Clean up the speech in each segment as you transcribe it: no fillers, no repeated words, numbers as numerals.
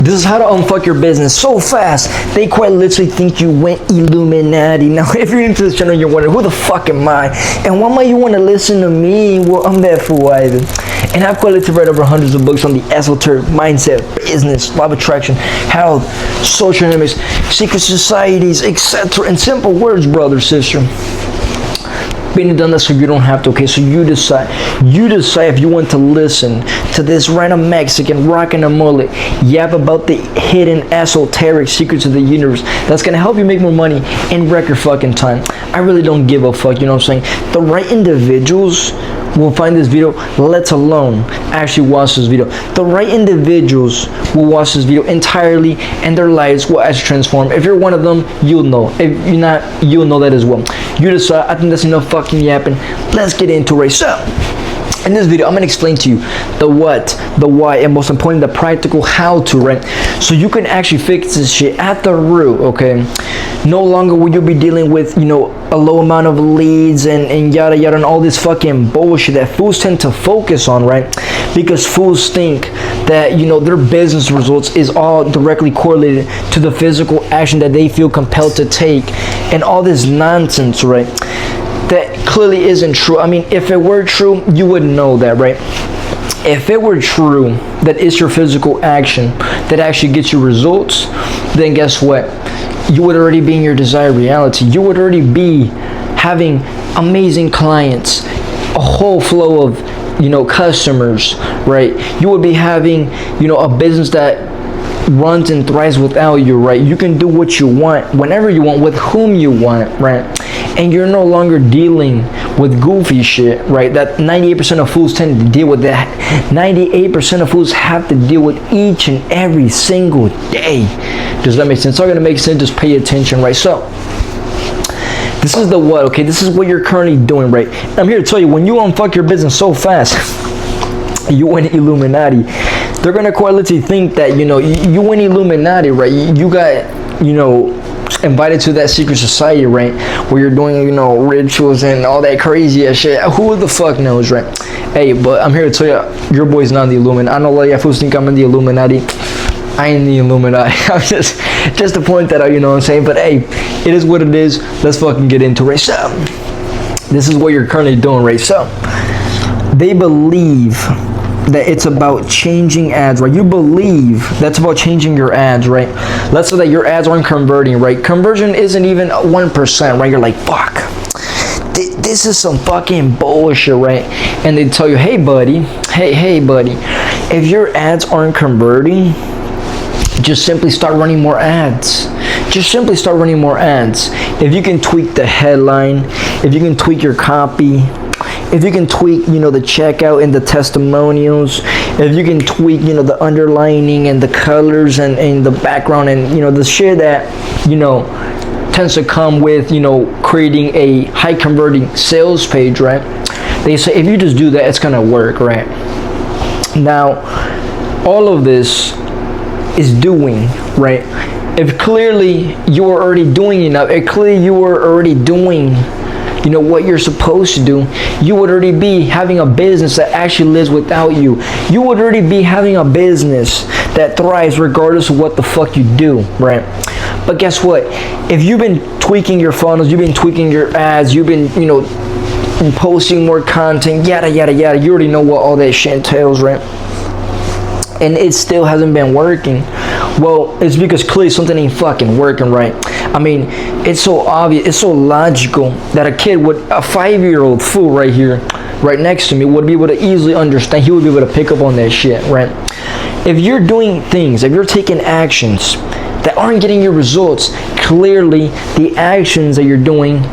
This is how to unfuck your business so fast. They quite literally think you went Illuminati. Now, if you're into this channel, you're wondering, who the fuck am I? And why might you want to listen to me? Well, I'm that fool either. And I've quite literally read over hundreds of books on the esoteric mindset, business, law of attraction, health, social dynamics, secret societies, etc. In simple words, brother, sister. Been done that so you don't have to. Okay, so you decide if you want to listen to this random Mexican rocking a mullet yap about the hidden esoteric secrets of the universe that's gonna help you make more money in record fucking time. I really don't give a fuck, you know what I'm saying? The right individuals will find this video, let alone actually watch this video. The right individuals will watch this video entirely and their lives will actually transform. If you're one of them, you'll know. If you're not, you'll know that as well. You decide. I think that's enough fucking yapping. Let's get into it. So, in this video, I'm going to explain to you the what, the why, and most importantly, the practical how to, right? So you can actually fix this shit at the root, okay? No longer will you be dealing with, you know, a low amount of leads and yada yada and all this fucking bullshit that fools tend to focus on, right? Because fools think that, you know, their business results is all directly correlated to the physical action that they feel compelled to take and all this nonsense, right? That clearly isn't true. I mean, if it were true, you would know that, right? If it were true that it's your physical action that actually gets you results, then guess what? You would already be in your desired reality. You would already be having amazing clients, a whole flow of, you know, customers, right? You would be having, you know, a business that runs and thrives without you, right? You can do what you want, whenever you want, with whom you want, right? And you're no longer dealing with goofy shit, right? That 98% of fools tend to deal with that. 98% of fools have to deal with each and every single day. Does that make sense? It's not gonna make sense, just pay attention, right? So, this is the what, okay? This is what you're currently doing, right? I'm here to tell you, when you unfuck your business so fast, you went Illuminati. They're gonna quality think that, you know, you went Illuminati, right? You got, you know, invited to that secret society, right, where you're doing, you know, rituals and all that crazy ass shit. Who the fuck knows, right? Hey, but I'm here to tell you, your boy's not in the Illuminati. I know a lot of y'all fools think I'm in the Illuminati. I ain't in the Illuminati. I'm just to point that out, you know what I'm saying? But hey, it is what it is. Let's fucking get into it. So, this is what you're currently doing, right? So, they believe that it's about changing ads, right? You believe that's about changing your ads, right? Let's say that your ads aren't converting, right? Conversion isn't even 1%, right? You're like, fuck, this is some fucking bullshit, right? And they tell you, hey buddy, if your ads aren't converting, just simply start running more ads. Just simply start running more ads. If you can tweak the headline, if you can tweak your copy, if you can tweak, you know, the checkout and the testimonials, if you can tweak, you know, the underlining and the colors and the background and, you know, the shit that, you know, tends to come with, you know, creating a high converting sales page, right? They say if you just do that, it's gonna work, right? Now, all of this is doing, right? If clearly you are already doing enough, if clearly you are already doing, you know, what you're supposed to do, you would already be having a business that actually lives without you. You would already be having a business that thrives regardless of what the fuck you do, right? But guess what? If you've been tweaking your funnels, you've been tweaking your ads, you've been, you know, posting more content, yada, yada, yada, you already know what all that shit entails, right? And it still hasn't been working. Well, it's because clearly something ain't fucking working, right? I mean, it's so obvious, it's so logical that a kid with a 5-year-old fool right here, right next to me, would be able to easily understand. He would be able to pick up on that shit, right? If you're doing things, if you're taking actions that aren't getting you results, clearly the actions that you're doing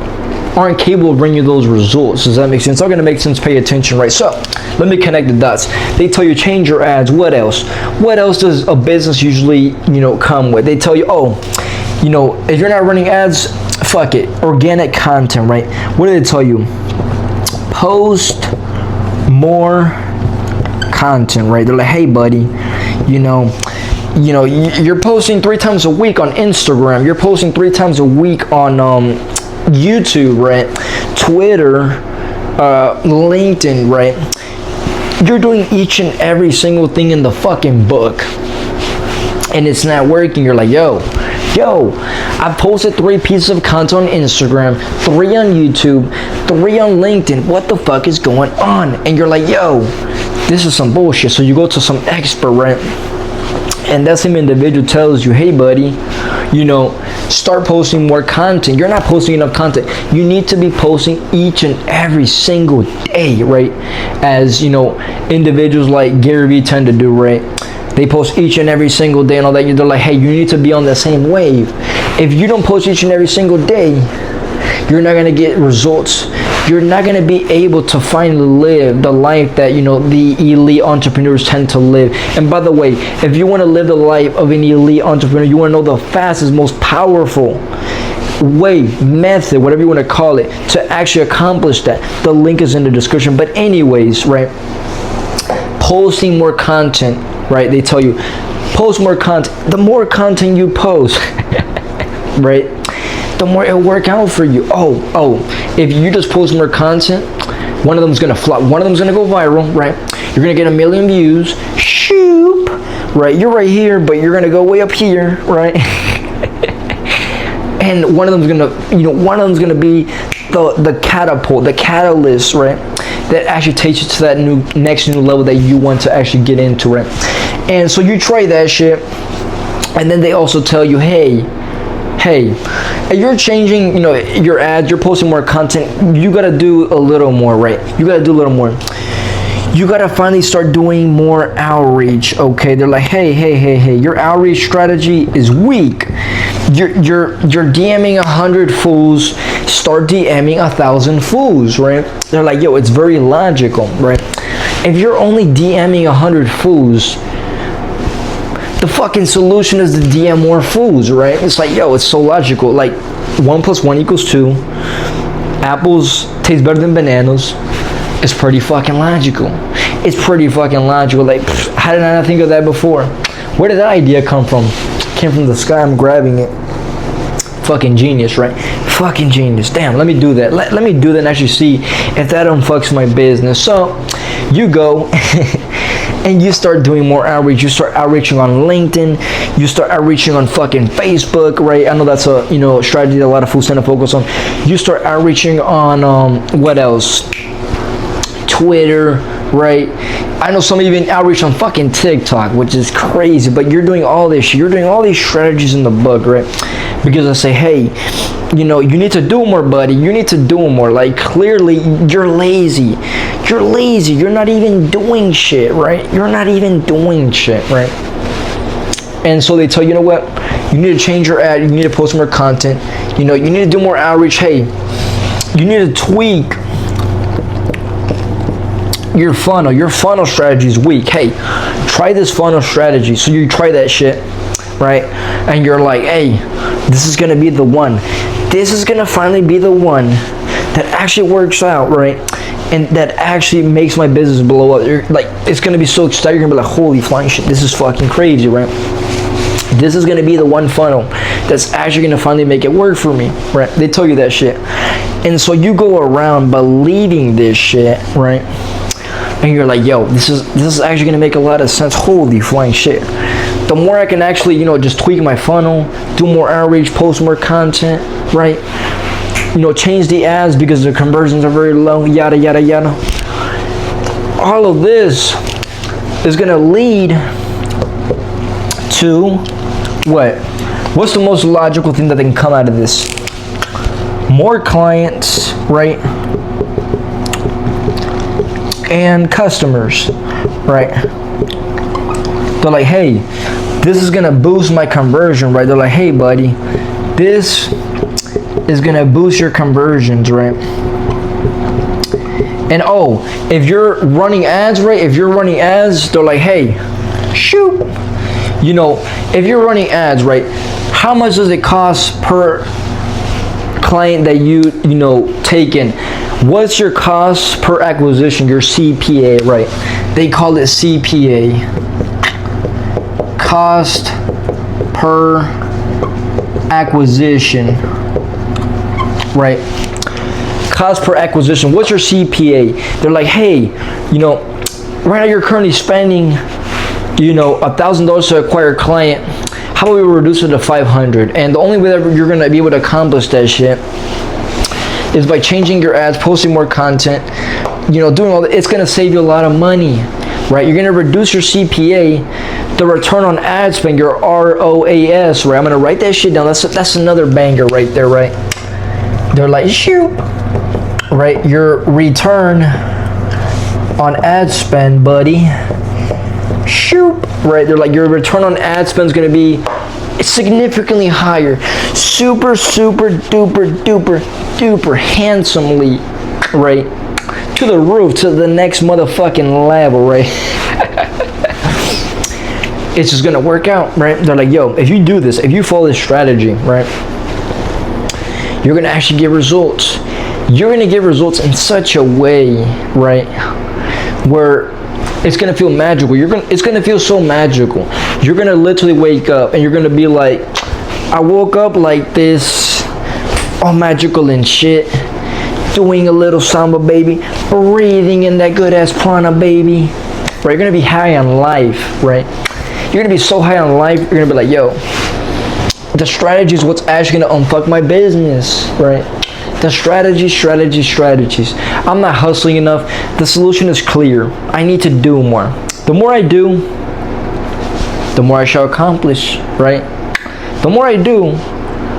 aren't capable of bringing you those results. Does that make sense? It's not going to make sense. Pay attention, right? So, let me connect the dots. They tell you change your ads. What else? What else does a business usually, you know, come with? They tell you, oh, you know, if you're not running ads, fuck it. Organic content, right? What do they tell you? Post more content, right? They're like, hey, buddy, you know, you're posting 3 times a week on Instagram. You're posting 3 times a week on YouTube, right? Twitter, LinkedIn, right? You're doing each and every single thing in the fucking book. and it's not working, you're like, yo, I posted 3 pieces of content on Instagram, 3 on YouTube, 3 on LinkedIn. What the fuck is going on? And you're like, yo, this is some bullshit. So you go to some expert, right? And that same individual tells you, hey buddy, you know, start posting more content. You're not posting enough content. You need to be posting each and every single day, right? As you know, individuals like Gary Vee tend to do, right? They post each and every single day and all that. They're like, hey, you need to be on the same wave. If you don't post each and every single day, you're not gonna get results. You're not gonna be able to finally live the life that, you know, the elite entrepreneurs tend to live. And by the way, if you want to live the life of an elite entrepreneur, you want to know the fastest, most powerful way, method, whatever you want to call it, to actually accomplish that, the link is in the description. But anyways, right, posting more content, right? They tell you, post more content. The more content you post, right, the more it'll work out for you. Oh, if you just post more content, one of them's gonna flop, one of them's gonna go viral, right? You're gonna get 1 million views, shoop, right? You're right here, but you're gonna go way up here, right? And one of them's gonna be the catapult, the catalyst, right? That actually takes you to that next new level that you want to actually get into, right? And so you try that shit, and then they also tell you, hey, you're changing, you know, your ads, you're posting more content, you gotta do a little more, right? You gotta do a little more. You gotta finally start doing more outreach, okay? They're like, hey, your outreach strategy is weak. You're DMing 100 fools, start DMing 1,000 fools, right? They're like, yo, it's very logical, right? If you're only DMing 100 fools, the fucking solution is to DM more fools, right? It's like, yo, it's so logical. Like, 1 + 1 = 2. Apples taste better than bananas. It's pretty fucking logical. It's pretty fucking logical. Like, how did I not think of that before? Where did that idea come from? It came from the sky. I'm grabbing it. Fucking genius, right? Fucking genius. Damn, let me do that. Let me do that and actually see if that unfucks my business. So, you go and you start doing more outreach. You start outreaching on LinkedIn. You start outreaching on fucking Facebook, right? I know that's a, you know, strategy that a lot of fools tend to focus on. You start outreaching on what else? Twitter, right? I know some even outreach on fucking TikTok, which is crazy. But you're doing all this shit. You're doing all these strategies in the book, right? Because I say, hey, you know, you need to do more, buddy. You need to do more. Like, clearly, you're lazy. You're lazy. You're not even doing shit, right? You're not even doing shit, right? And so they tell you, you know what? You need to change your ad. You need to post more content. You know, you need to do more outreach. Hey, you need to tweak your funnel. Your funnel strategy is weak. Hey, try this funnel strategy. So you try that shit, right? And you're like, hey, this is going to be the one. This is going to finally be the one that actually works out, right? And that actually makes my business blow up. You're like, it's going to be so exciting. You're going to be like, holy flying shit, this is fucking crazy, right? This is going to be the one funnel that's actually going to finally make it work for me, right? They tell you that shit. And so you go around believing this shit, right? And you're like, yo, this is actually going to make a lot of sense. Holy flying shit. The more I can actually, you know, just tweak my funnel, do more outreach, post more content, right? You know, change the ads because the conversions are very low, yada, yada, yada. All of this is going to lead to what? What's the most logical thing that can come out of this? More clients, right? And customers, right? They're like, hey, this is gonna boost my conversion, right? They're like, hey, buddy, this is gonna boost your conversions, right? And oh, if you're running ads, right? If you're running ads, they're like, hey, shoot, you know, if you're running ads, right? How much does it cost per client that you know take in? What's your cost per acquisition, your CPA, right? They call it CPA, cost per acquisition, right? Cost per acquisition. What's your CPA? They're like, hey, you know, right now you're currently spending, you know, $1,000 to acquire a client. How about we reduce it to 500? And the only way that you're gonna be able to accomplish that shit is by changing your ads, posting more content, you know, doing all that. It's gonna save you a lot of money, right? You're gonna reduce your CPA, the return on ad spend, your ROAS, right? I'm gonna write that shit down. That's another banger right there, right? They're like, shoot, right? Your return on ad spend, buddy, shoot, right? They're like, your return on ad spend is gonna be significantly higher, super duper handsomely, right? To the roof, to the next motherfucking level, right? It's just gonna work out, right? They're like, yo, if you do this, if you follow this strategy, right, you're gonna actually get results. You're gonna get results in such a way, right, where it's gonna feel magical. It's gonna feel so magical. You're gonna literally wake up and you're gonna be like, I woke up like this, all magical and shit, doing a little samba, baby, breathing in that good ass prana, baby. Right? You're gonna be high on life, right? You're gonna be so high on life. You're gonna be like, yo, the strategy is what's actually gonna unfuck my business, right? The strategies. I'm not hustling enough. The solution is clear. I need to do more. The more I do, the more I shall accomplish, right? The more I do,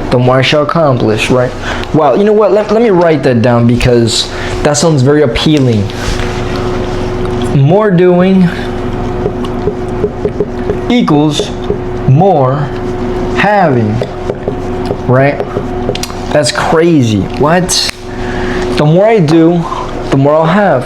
the more I shall accomplish, right? Wow, you know what? Let me write that down because that sounds very appealing. More doing equals more having, right? That's crazy. What? The more I do, the more I'll have.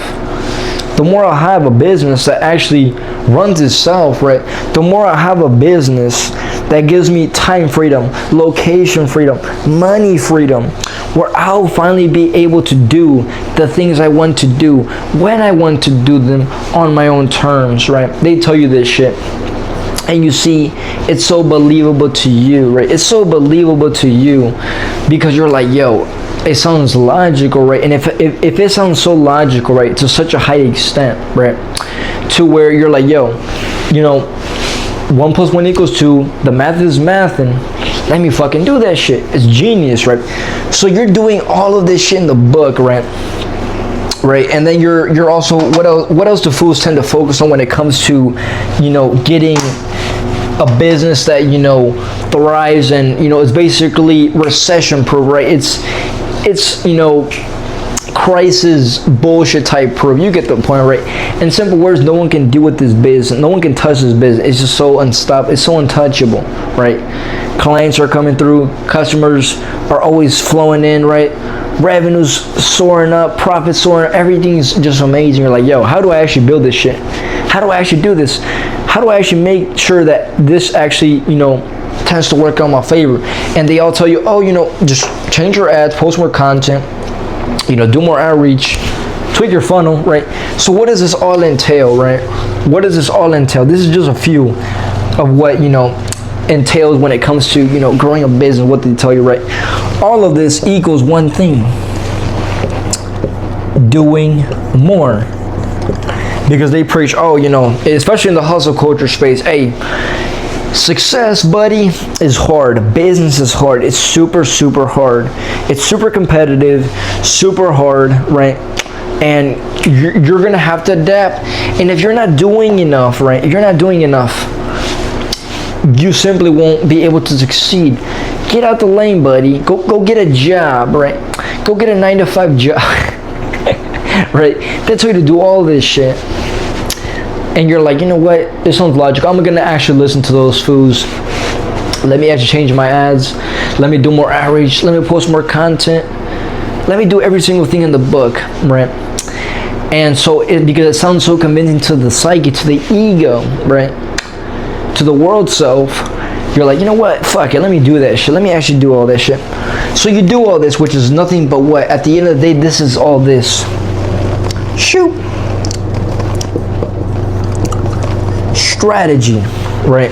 The more I'll have a business that actually runs itself, right? The more I have a business that gives me time freedom, location freedom, money freedom, where I'll finally be able to do the things I want to do when I want to do them on my own terms, right? They tell you this shit. And you see, it's so believable to you, right? It's so believable to you because you're like, yo, it sounds logical, right? And if it sounds so logical, right, to such a high extent, right, to where you're like, yo, you know, 1 + 1 = 2, the math is math, and let me fucking do that shit. It's genius, right? So you're doing all of this shit in the book, right? Right, and then you're also, what else do fools tend to focus on when it comes to, you know, getting a business that, you know, thrives and, you know, it's basically recession proof, right? It's you know, crisis bullshit type proof. You get the point, right? In simple words, no one can deal with this business. No one can touch this business. It's just so unstoppable. It's so untouchable, right? Clients are coming through. Customers are always flowing in, right? Revenues soaring up, profits soaring, everything's just amazing. You're like, yo, how do I actually build this shit? How do I actually do this? How do I actually make sure that this actually, you know, tends to work out in my favor? And they all tell you, oh, you know, just change your ads, post more content, you know, do more outreach, tweak your funnel, right? So what does this all entail, right? What does this all entail? This is just a few of what, you know, entails when it comes to, you know, growing a business. What they tell you, right? All of this equals one thing: doing more. Because they preach, oh, you know, especially in the hustle culture space, hey, success, buddy, is hard. Business is hard. It's super hard. It's super competitive, super hard, right? And you're gonna have to adapt. And if you're not doing enough, right? If you're not doing enough, you simply won't be able to succeed. Get out the lane, buddy. Go get a job, right? Go get a 9-to-5 job. Right? They tell you to do all this shit. And you're like, you know what? This sounds logical. I'm gonna actually listen to those fools. Let me actually change my ads. Let me do more outreach. Let me post more content. Let me do every single thing in the book, right? And so, because it sounds so convincing to the psyche, to the ego, right? To the world self, you're like, you know what? Fuck it. Let me do that shit. Let me actually do all that shit. So you do all this, which is nothing but what? At the end of the day, this is all this. Shoot. Strategy, right?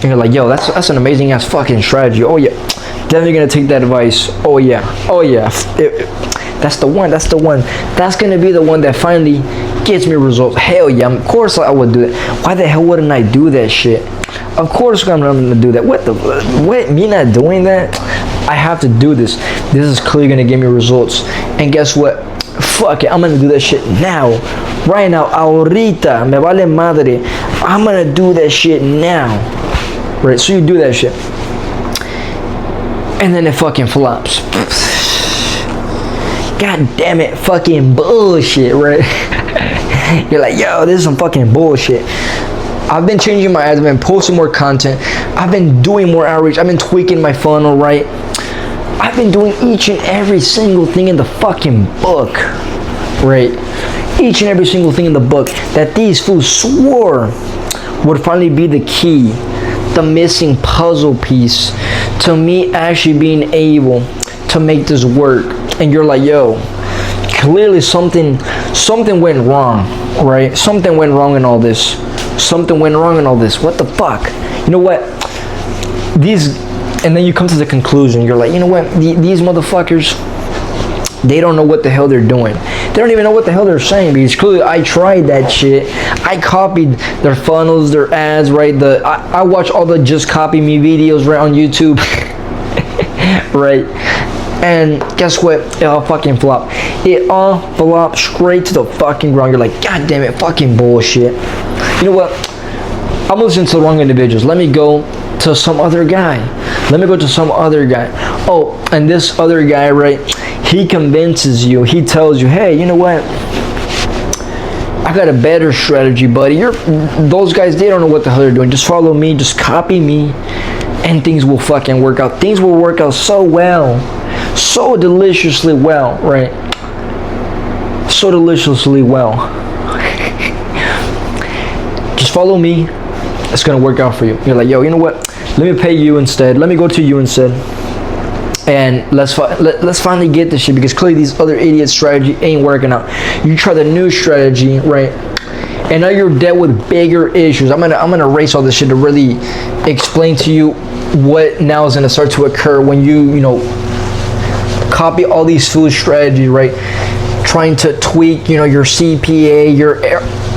And you're like, yo, that's an amazing ass fucking strategy. Oh yeah, definitely gonna take that advice. Oh yeah, that's the one. That's gonna be the one that finally gets me results. Hell yeah, of course I would do it. Why the hell wouldn't I do that shit? Of course I'm gonna do that. What? Me not doing that? I have to do this. This is clearly gonna give me results. And guess what? Fuck it, I'm gonna do that shit now. Right now, ahorita, me vale madre. I'm gonna do that shit now. Right, so you do that shit. And then it fucking flops. God damn it, fucking bullshit, right? You're like, yo, this is some fucking bullshit. I've been changing my ads, I've been posting more content, I've been doing more outreach, I've been tweaking my funnel, right? I've been doing each and every single thing in the fucking book, right? Each and every single thing in the book that these fools swore would finally be the key, the missing puzzle piece to me actually being able to make this work. And you're like, yo, clearly something went wrong, right? Something went wrong in all this. Something went wrong in all this. What the fuck? You know what? And then you come to the conclusion. You're like, you know what? These motherfuckers, they don't know what the hell they're doing. They don't even know what the hell they're saying, because clearly I tried that shit. I copied their funnels, their ads, right? I watch all the Just Copy Me videos right on YouTube. Right? And guess what? It all fucking flopped. It all flopped straight to the fucking ground. You're like, God damn it, fucking bullshit. You know what? I'm listening to the wrong individuals. Let me go to some other guy. Let me go to some other guy. Oh, and this other guy, right? He convinces you. He tells you, hey, you know what? I got a better strategy, buddy. Those guys, they don't know what the hell they're doing. Just follow me. Just copy me. And things will fucking work out. Things will work out so well. So deliciously well, right? So deliciously well. Just follow me. It's gonna work out for you. You're like, yo, you know what? Let me pay you instead. Let me go to you instead. And let's finally get this shit, because clearly these other idiot strategy ain't working out. You try the new strategy, right? And now you're dealt with bigger issues. I'm gonna erase all this shit to really explain to you what now is gonna start to occur when you know, copy all these food strategies, right? Trying to tweak, you know, your CPA, your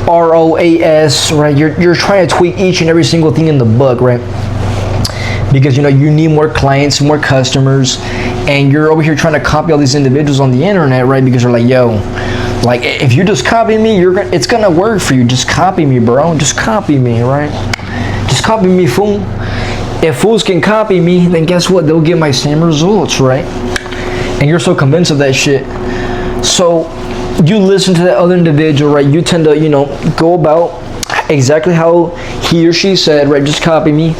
ROAS, right? You're trying to tweak each and every single thing in the book, right? Because, you know, you need more clients, more customers, and you're over here trying to copy all these individuals on the internet, right? Because you're like, yo, like, if you just copy me, it's gonna work for you. Just copy me, bro. Just copy me, right? Just copy me, fool. If fools can copy me, then guess what? They'll get my same results, right? And you're so convinced of that shit. So you listen to that other individual, right? You tend to, you know, go about exactly how he or she said, right? Just copy me.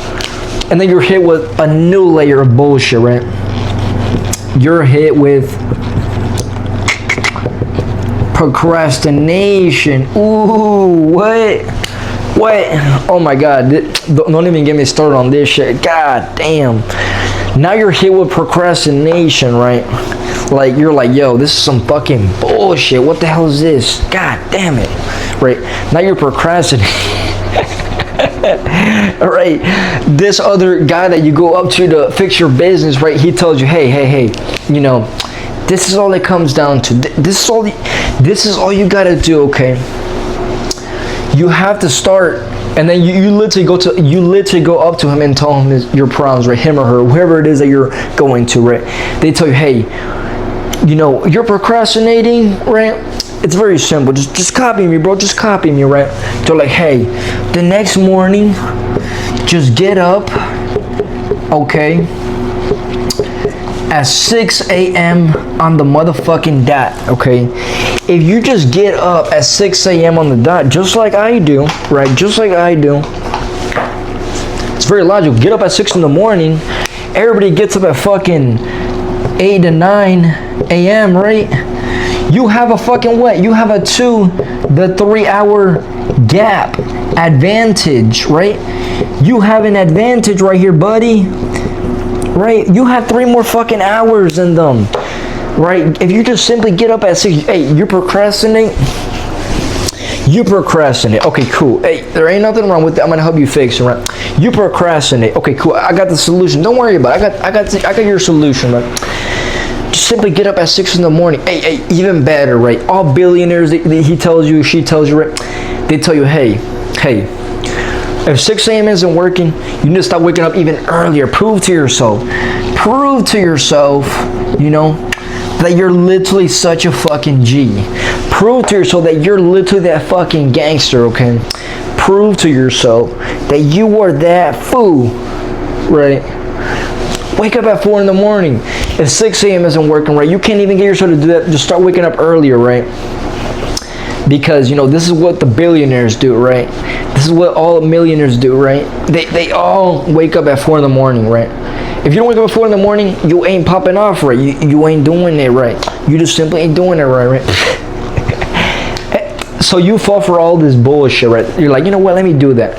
And then you're hit with a new layer of bullshit, right? You're hit with procrastination. Ooh, what? Oh my God, don't even get me started on this shit. God damn. Now you're hit with procrastination, right? Like, you're like, yo, this is some fucking bullshit. What the hell is this? God damn it. Right? Now you're procrastinating. All right, this other guy that you go up to fix your business, right? He tells you, hey, you know, this is all it comes down to. This is all you gotta do, okay? You have to start, and then you literally go up to him and tell him your problems, right? Him or her, whoever it is that you're going to, right? They tell you, hey, you know, you're procrastinating, right? It's very simple. Just copy me, bro. Just copy me, right? They're like, hey, the next morning, just get up, okay, at 6 a.m. on the motherfucking dot, okay? If you just get up at 6 a.m. on the dot, just like I do, right? Just like I do. It's very logical. Get up at 6 in the morning. Everybody gets up at fucking 8 to 9 a.m., right? You have a fucking what? You have a 2 to 3 hour gap advantage, right? You have an advantage right here, buddy. Right? You have 3 more fucking hours in them. Right? If you just simply get up at 6, hey, you procrastinate. Okay, cool. Hey, there ain't nothing wrong with that. I'm gonna help you fix it, right? You procrastinate. Okay, cool. I got the solution. Don't worry about it. I got your solution, right? Just simply get up at 6 in the morning. Hey, even better, right? All billionaires, he tells you, she tells you, right? They tell you, hey, If 6 a.m. isn't working, you need to start waking up even earlier. Prove to yourself, you know, that you're literally such a fucking G. Prove to yourself that you're literally that fucking gangster, okay? Prove to yourself that you are that fool, right? Wake up at 4 in the morning. If 6 a.m. isn't working, right, you can't even get yourself to do that. Just start waking up earlier, right? Because, you know, this is what the billionaires do, right? This is what all millionaires do, right? They all wake up at 4 in the morning, right? If you don't wake up at 4 in the morning, you ain't popping off, right? You ain't doing it right. You just simply ain't doing it right? So you fall for all this bullshit, right? You're like, you know what, let me do that.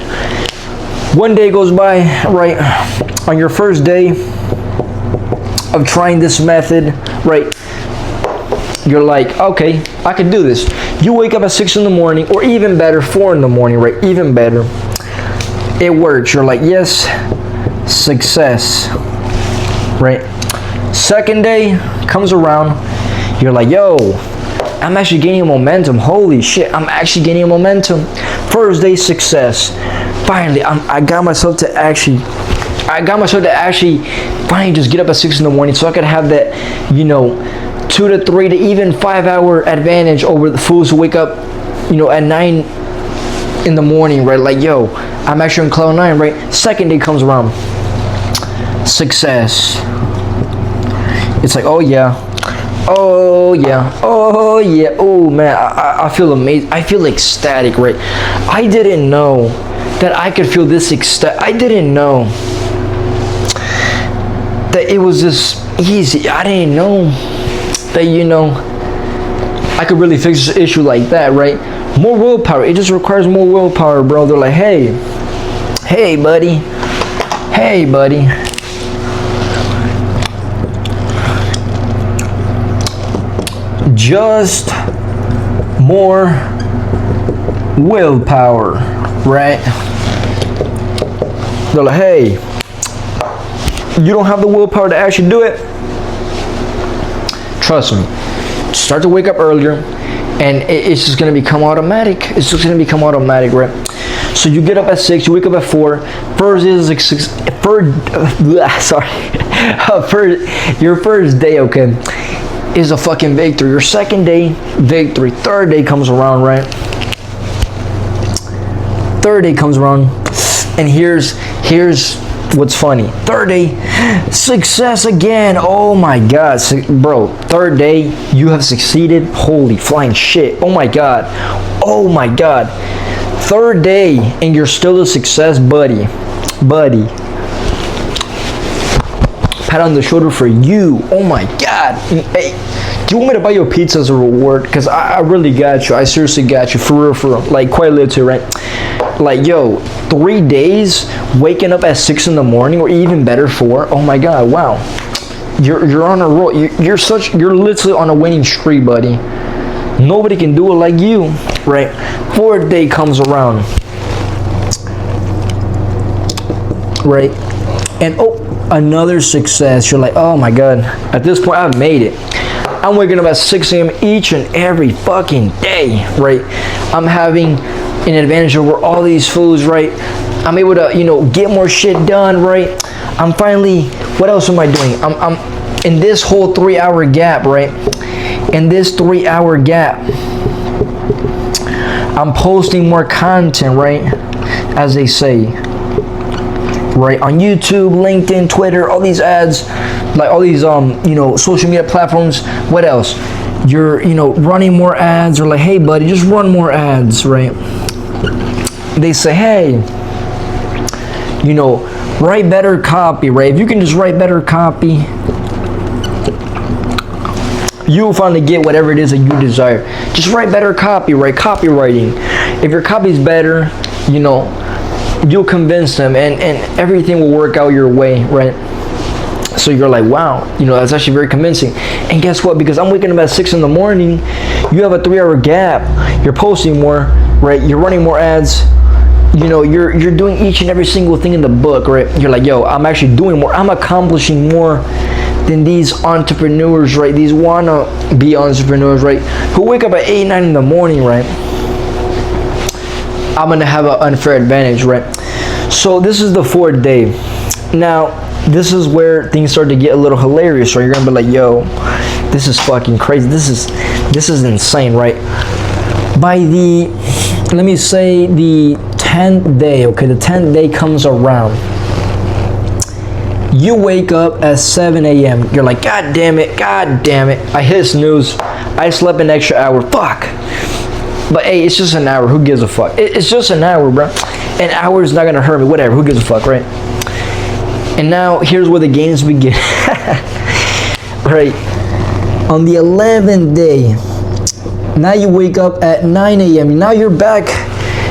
One day goes by, right? On your first day of trying this method, right? You're like, okay, I can do this. You wake up at 6 in the morning, or even better, 4 in the morning, right? Even better. It works. You're like, yes, success, right? Second day comes around. You're like, yo, I'm actually gaining momentum. Holy shit, I'm actually gaining momentum. First day, success. Finally, I got myself to actually finally just get up at 6 in the morning so I could have that, you know, 2 to 3 to even 5 hour advantage over the fools who wake up, you know, at 9 in the morning, right? Like, yo, I'm actually on cloud 9, right? Second day comes around. Success. It's like, oh yeah, oh yeah, oh yeah, oh man, I feel amazing. I feel ecstatic, right? I didn't know that I could feel this ecstatic. I didn't know that it was this easy. I didn't know that, you know, I could really fix this issue like that, right? More willpower. It just requires more willpower, bro. They're like, hey buddy, just more willpower, right? They're like, hey, you don't have the willpower to actually do it? Trust me, start to wake up earlier, and it's just gonna become automatic. It's just gonna become automatic, right? So you get up at 6, you wake up at 4. Your first day, okay, is a fucking victory. Your second day, victory. Third day comes around, right? Third day comes around, and here's what's funny. Third day, success again. Oh my god, bro. Third day, you have succeeded. Holy flying shit. Oh my god. Third day, and you're still a success, buddy. Pat on the shoulder for you. Oh my god. Hey, do you want me to buy you a pizza as a reward? Because I really got you. I seriously got you, for real. Like, quite literally, right? Like, yo, 3 days waking up at 6 in the morning, or even better, 4. Oh my god, wow. You're on a roll. You're literally on a winning streak, buddy. Nobody can do it like you, right? 4th day comes around, right? And oh, another success. You're like, oh my god, at this point I've made it. I'm waking up at 6 a.m. each and every fucking day, right? I'm having an advantage over all these fools, right? I'm able to, you know, get more shit done, right? I'm finally, what else am I doing? I'm in this whole 3-hour gap, right? In this 3-hour gap, I'm posting more content, right? As they say, right? On YouTube, LinkedIn, Twitter, all these ads, like all these, you know, social media platforms. What else? You're, you know, running more ads, or like, hey buddy, just run more ads, right? They say, hey, you know, write better copy, right? If you can just write better copy, you'll finally get whatever it is that you desire. Just write better copy, right? Copywriting. If your copy's better, you know, you'll convince them, and everything will work out your way, right? So you're like, wow, you know, that's actually very convincing. And guess what? Because I'm waking up at 6 in the morning, you have a 3-hour gap. You're posting more, right? You're running more ads. You know, you're doing each and every single thing in the book, right? You're like, yo, I'm actually doing more. I'm accomplishing more than these entrepreneurs, right? These wanna be entrepreneurs, right? Who wake up at 8, 9 in the morning, right? I'm gonna have an unfair advantage, right? So this is the 4th day. Now, this is where things start to get a little hilarious, right? You're gonna be like, yo, this is fucking crazy. This is insane, right? By the, let me say the 10th day, okay, the 10th day comes around. You wake up at 7 a.m. You're like, God damn it. I hit snooze. I slept an extra hour. Fuck. But hey, it's just an hour. Who gives a fuck? It's just an hour, bro. An hour is not gonna hurt me. Whatever. Who gives a fuck, right? And now here's where the games begin. Right. On the 11th day, now you wake up at 9 a.m. Now you're back.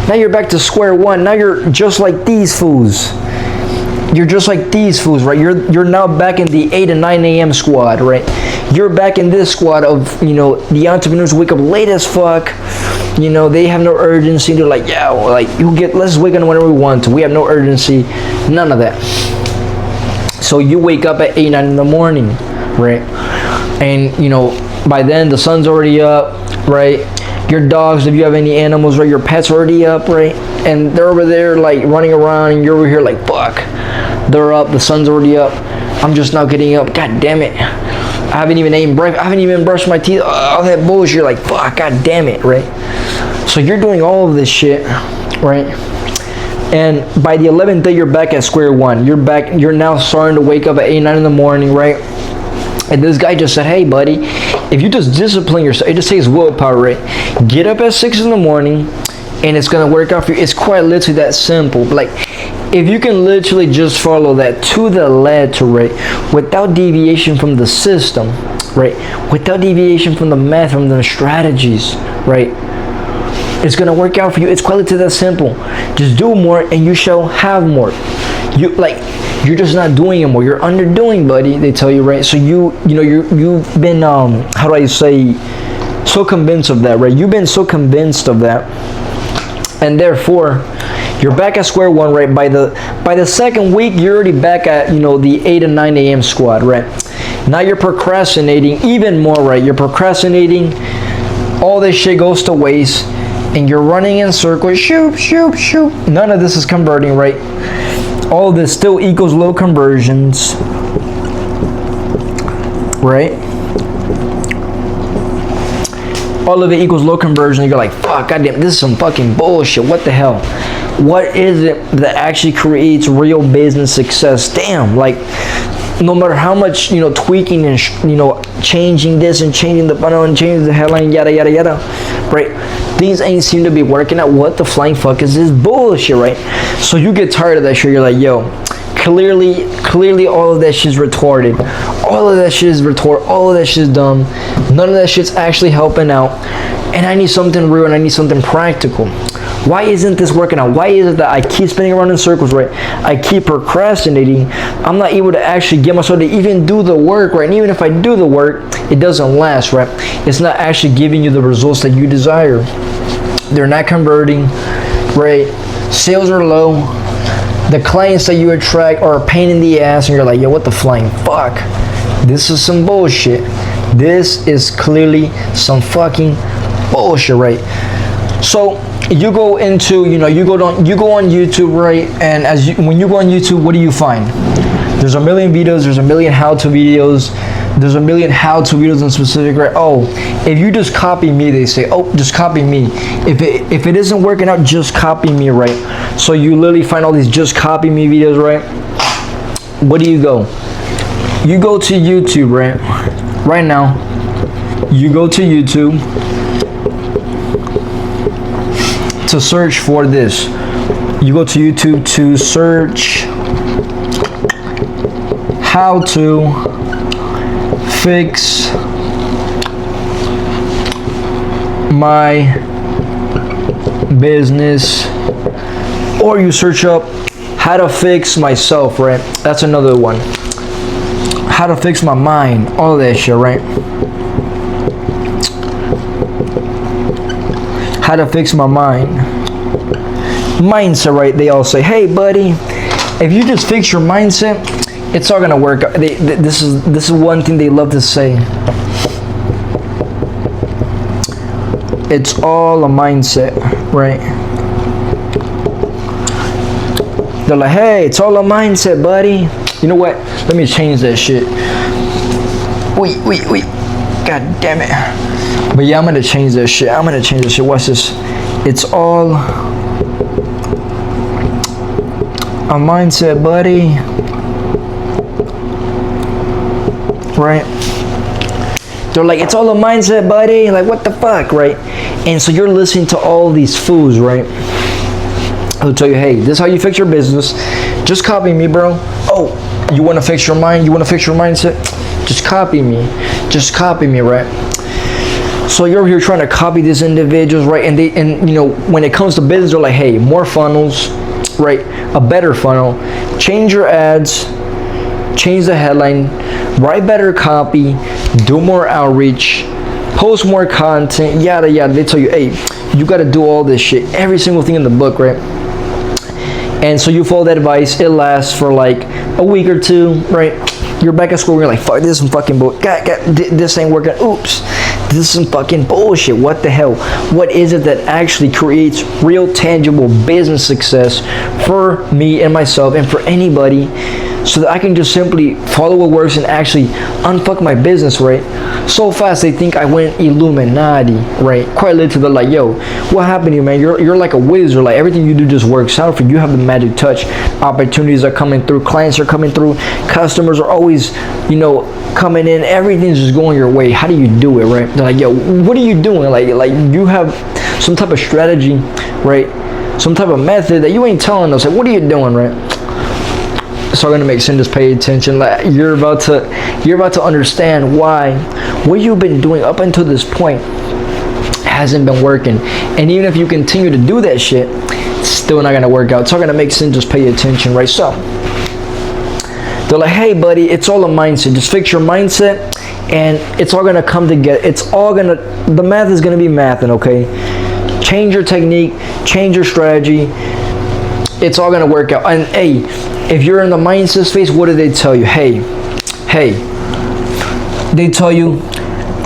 Now you're back to square one. Now you're just like these fools. You're just like these fools, right? You're now back in the 8 and 9 a.m. squad, right? You're back in this squad of, you know, the entrepreneurs who wake up late as fuck. You know, they have no urgency. They're like, yeah, like, let's wake up whenever we want to. We have no urgency. None of that. So you wake up at 8, 9 in the morning, right? And, you know, by then the sun's already up, right? Your dogs, if you have any animals, right? Your pets are already up, right? And they're over there, like, running around, and you're over here like, fuck. They're up, the sun's already up. I'm just now getting up. God damn it. I haven't even eaten breakfast. I haven't even brushed my teeth. All that bullshit. You're like, fuck, god damn it, right? So you're doing all of this shit, right? And by the 11th day, you're back at square one. You're back, you're now starting to wake up at 8, 9 in the morning, right? And this guy just said, hey, buddy, if you just discipline yourself, it just takes willpower, right? Get up at 6 in the morning, and it's going to work out for you. It's quite literally that simple. Like, if you can literally just follow that to the letter, right, without deviation from the system, right, without deviation from the method, from the strategies, right, it's going to work out for you. It's quite literally that simple. Just do more, and you shall have more. You're just not doing it more. You're underdoing, buddy. They tell you, right? So you've been how do I say, so convinced of that, right? You've been so convinced of that, and therefore you're back at square one, right? By the second week, you're already back at, you know, the 8 and 9 a.m. squad, right? Now you're procrastinating even more, right? You're procrastinating. All this shit goes to waste, and you're running in circles. Shoot. None of this is converting, right? All of this still equals low conversions, right? All of it equals low conversion. You're like, fuck, goddamn, this is some fucking bullshit. What the hell? What is it that actually creates real business success? Damn, like, no matter how much, you know, tweaking and, you know, changing this and changing the funnel and changing the headline, yada, yada, yada, right? Things ain't seem to be working out. What the flying fuck is this bullshit, right? So you get tired of that shit. You're like, yo, clearly all of that shit's retarded. All of that shit is retarded. All of that shit is dumb. None of that shit's actually helping out. And I need something real, and I need something practical. Why isn't this working out? Why is it that I keep spinning around in circles, right? I keep procrastinating. I'm not able to actually get myself to even do the work, right? And even if I do the work, it doesn't last, right? It's not actually giving you the results that you desire. They're not converting, right? Sales are low. The clients that you attract are a pain in the ass, and you're like, yo, what the flying fuck? This is some bullshit. This is clearly some fucking bullshit, right? So you go into, you know, you go on YouTube, right? And when you go on YouTube, what do you find? There's a million videos. There's a million how-to videos. There's a million how-to videos in specific, right? Oh, if you just copy me, they say, oh, just copy me. If it isn't working out, just copy me, right? So you literally find all these just copy me videos, right? What do? You go to YouTube, right? Right now, you go to YouTube to search for this. You go to YouTube to search how to fix my business, or you search up how to fix myself, right? That's another one. How to fix my mind, all that shit, right? How to fix my mind. Mindset, right? They all say, hey, buddy, if you just fix your mindset, it's all gonna work. This is one thing they love to say. It's all a mindset, right? They're like, hey, it's all a mindset, buddy. You know what? Let me change that shit. Wait. God damn it. But yeah, I'm gonna change that shit. Watch this. It's all a mindset, buddy. Right? They're like, it's all a mindset, buddy. Like, what the fuck, right? And so you're listening to all these fools, right? They'll tell you, hey, this is how you fix your business. Just copy me, bro. Oh, you want to fix your mind? You want to fix your mindset? Just copy me. Just copy me, right? So you're here trying to copy these individuals, right? And you know, when it comes to business, they're like, hey, more funnels, right? A better funnel. Change your ads. Change the headline. Write better copy. Do more outreach. Post more content. Yada yada. They tell you, hey, you got to do all this shit. Every single thing in the book, right? And so you follow that advice. It lasts for like a week or two, right? You're back at school. You're like, fuck, this is some fucking bull. This ain't working. Oops. This is some fucking bullshit. What the hell? What is it that actually creates real tangible business success for me and myself and for anybody, so that I can just simply follow what works and actually unfuck my business, right? So fast they think I went Illuminati, right? Quite literally, they're like, yo, what happened to you, man? You're like a wizard. Like, everything you do just works out for you. You have the magic touch. Opportunities are coming through. Clients are coming through. Customers are always, you know, coming in. Everything's just going your way. How do you do it, right? They're like, yo, what are you doing? Like you have some type of strategy, right? Some type of method that you ain't telling us. Like, what are you doing, right? So I'm gonna make sense. Just pay attention. Like, you're about to understand why what you've been doing up until this point hasn't been working, and even if you continue to do that shit, it's still not gonna work out. So I'm gonna make sense. Just pay attention, right? So they're like, hey, buddy, it's all a mindset. Just fix your mindset, and it's all gonna come together. The math is gonna be mathing, okay? Change your technique, change your strategy. It's all gonna work out. And hey, if you're in the mindset space, what do they tell you? Hey, they tell you,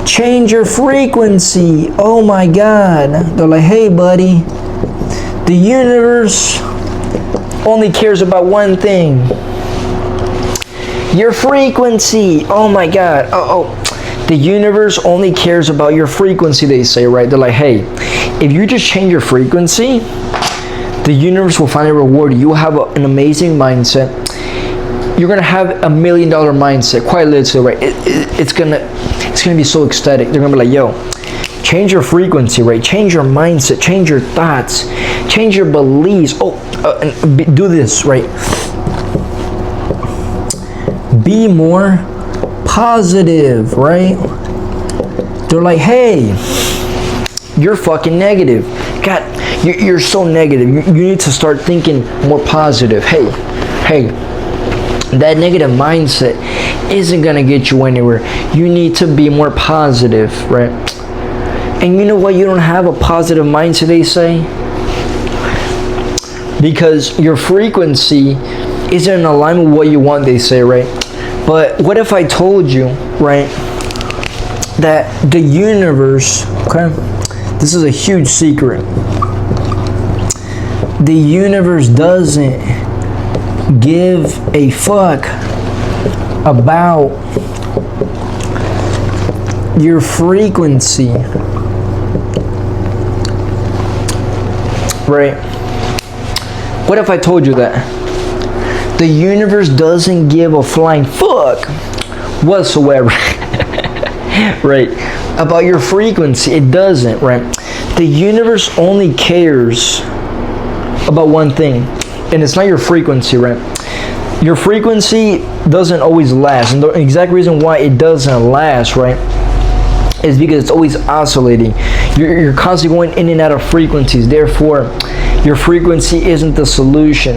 change your frequency. Oh my God. They're like, hey, buddy, the universe only cares about one thing. Your frequency. Oh my God. The universe only cares about your frequency, they say, right? They're like, hey, if you just change your frequency, the universe will finally reward you. You will have an amazing mindset. You're gonna have $1 million mindset, quite literally, right? It's gonna be so ecstatic. They're gonna be like, yo, change your frequency, right? Change your mindset, change your thoughts, change your beliefs. Do this, right? Be more positive, right? They're like, hey, you're fucking negative. God, you're so negative. You need to start thinking more positive. Hey, that negative mindset isn't gonna get you anywhere. You need to be more positive, right? And you know what? You don't have a positive mindset, they say, because your frequency isn't in alignment with what you want, they say, right? But what if I told you, right, that the universe, okay, this is a huge secret, the universe doesn't give a fuck about your frequency, right? What if I told you that the universe doesn't give a flying fuck whatsoever right, about your frequency? It doesn't, right? The universe only cares about one thing, and it's not your frequency, right? Your frequency doesn't always last, and the exact reason why it doesn't last, right, is because it's always oscillating. You're constantly going in and out of frequencies. Therefore, your frequency isn't the solution.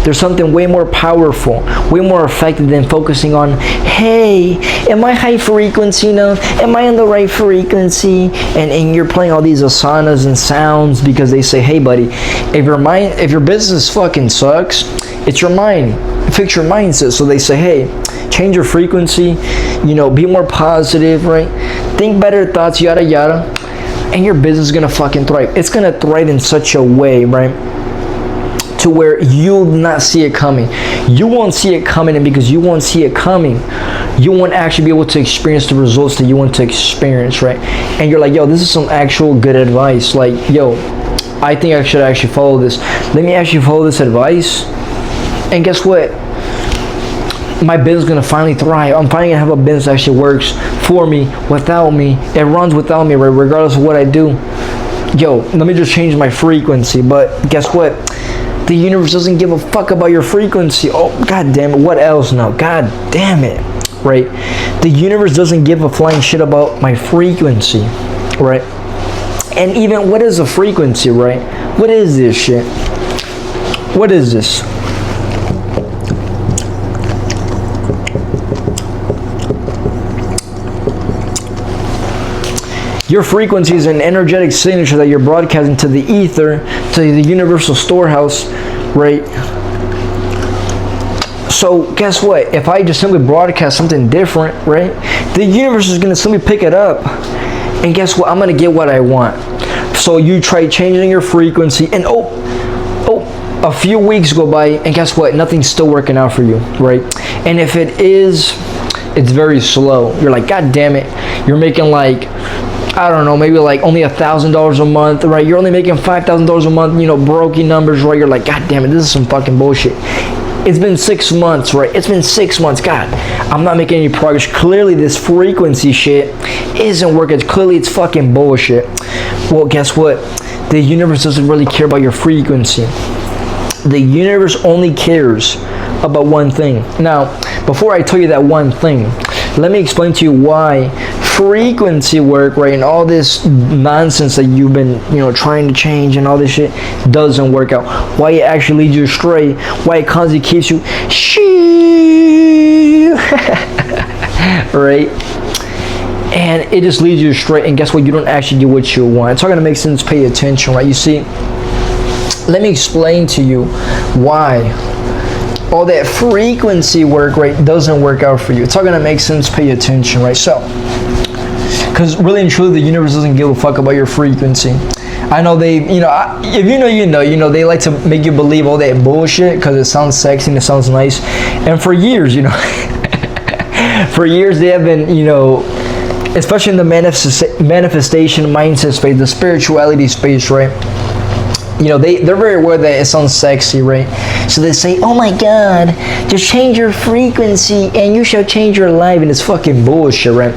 There's something way more powerful, way more effective than focusing on, hey, am I high frequency enough? Am I in the right frequency? And you're playing all these asanas and sounds because they say, hey, buddy, if your business fucking sucks, it's your mind. Fix your mindset. So they say, hey, change your frequency, be more positive, right? Think better thoughts, yada yada, and your business is gonna fucking thrive. It's gonna thrive in such a way, right, to to where you'll not see it coming. You won't see it coming, and because you won't see it coming, you won't actually be able to experience the results that you want to experience, right? And you're like, yo, this is some actual good advice. Like, yo, I think I should actually follow this. Let me actually follow this advice. And guess what? My business is gonna finally thrive. I'm finally gonna have a business that actually works for me, without me. It runs without me, right? Regardless of what I do. Yo, let me just change my frequency. But guess what? The universe doesn't give a fuck about your frequency. Oh, god damn it. What else now? God damn it. Right? The universe doesn't give a flying shit about my frequency. Right? And even, what is a frequency, right? What is this shit? What is this? Your frequency is an energetic signature that you're broadcasting to the ether, to the universal storehouse, right? So guess what? If I just simply broadcast something different, right? The universe is going to simply pick it up. And guess what? I'm going to get what I want. So you try changing your frequency, and a few weeks go by, and guess what? Nothing's still working out for you, right? And if it is, it's very slow. You're like, god damn it. You're making like, I don't know, maybe like only $1,000 a month, right? You're only making $5,000 a month, you know, broken numbers, right? You're like, god damn it, this is some fucking bullshit. It's been 6 months, right? It's been 6 months. God, I'm not making any progress. Clearly, this frequency shit isn't working. Clearly, it's fucking bullshit. Well, guess what? The universe doesn't really care about your frequency. The universe only cares about one thing. Now, before I tell you that one thing, let me explain to you why frequency work, right, and all this nonsense that you've been, you know, trying to change and all this shit doesn't work out. Why it actually leads you astray. Why it constantly keeps you right? And it just leads you astray. And guess what? You don't actually get what you want. It's not gonna make sense. Pay attention, right? You see, let me explain to you why all that frequency work, right, doesn't work out for you. It's not gonna make sense. Pay attention, right? So, because really and truly, the universe doesn't give a fuck about your frequency. I know they, you know, if you know, they like to make you believe all that bullshit because it sounds sexy and it sounds nice. And for years, you know, for years they have been, you know, especially in the manifestation mindset space, the spirituality space, right? You know, they're very aware that it sounds sexy, right? So they say, oh my god, just change your frequency and you shall change your life. And it's fucking bullshit, right?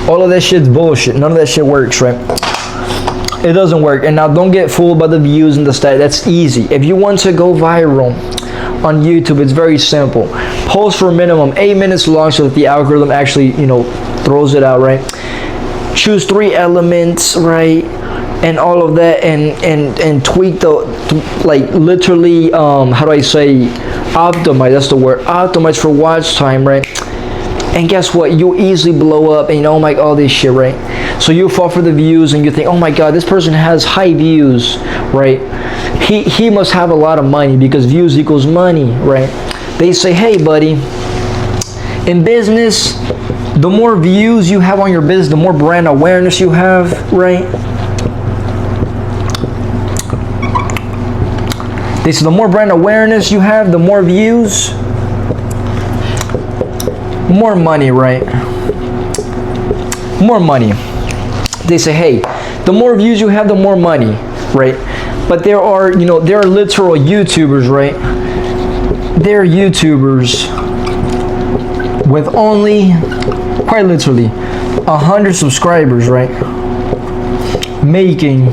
All of that shit's bullshit. None of that shit works, right? It doesn't work. And now don't get fooled by the views and the stat. That's easy. If you want to go viral on YouTube, it's very simple. Post for minimum 8 minutes long so that the algorithm actually, you know, throws it out, right? Choose 3 elements, right? And all of that, and tweak the, like, literally, how do I say, optimize, that's the word, optimize for watch time, right? And guess what? You'll easily blow up, and you know, like, all this shit, right? So you fall for the views, and you think, oh my god, this person has high views, right? He must have a lot of money, because views equals money, right? They say, hey buddy, in business, the more views you have on your business, the more brand awareness you have, right? They say the more brand awareness you have, the more views, more money, right? More money. They say, hey, the more views you have, the more money, right? But there are, you know, there are literal YouTubers, right? There are YouTubers with only, quite literally, 100 subscribers, right? Making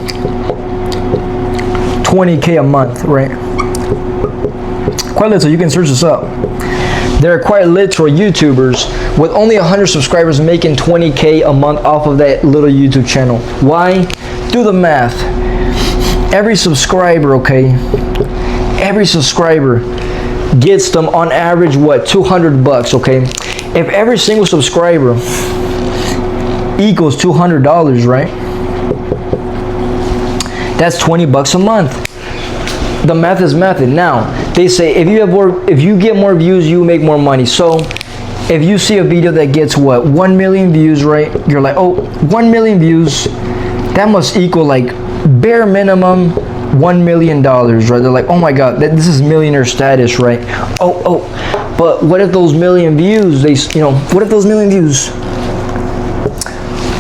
20K a month, right? Quite literal, you can search this up. There are quite literal YouTubers with only 100 subscribers making 20K a month off of that little YouTube channel. Why? Do the math. Every subscriber, okay? Every subscriber gets them on average, what, 200 bucks, okay? If every single subscriber equals $200, right? That's 20 bucks a month. The math is method. Now, they say if you get more views, you make more money. So, if you see a video that gets what, 1 million views, right? You're like, oh, 1 million views, that must equal like bare minimum $1 million, right? They're like, oh my god, this is millionaire status, right? But what if those million views, what if those million views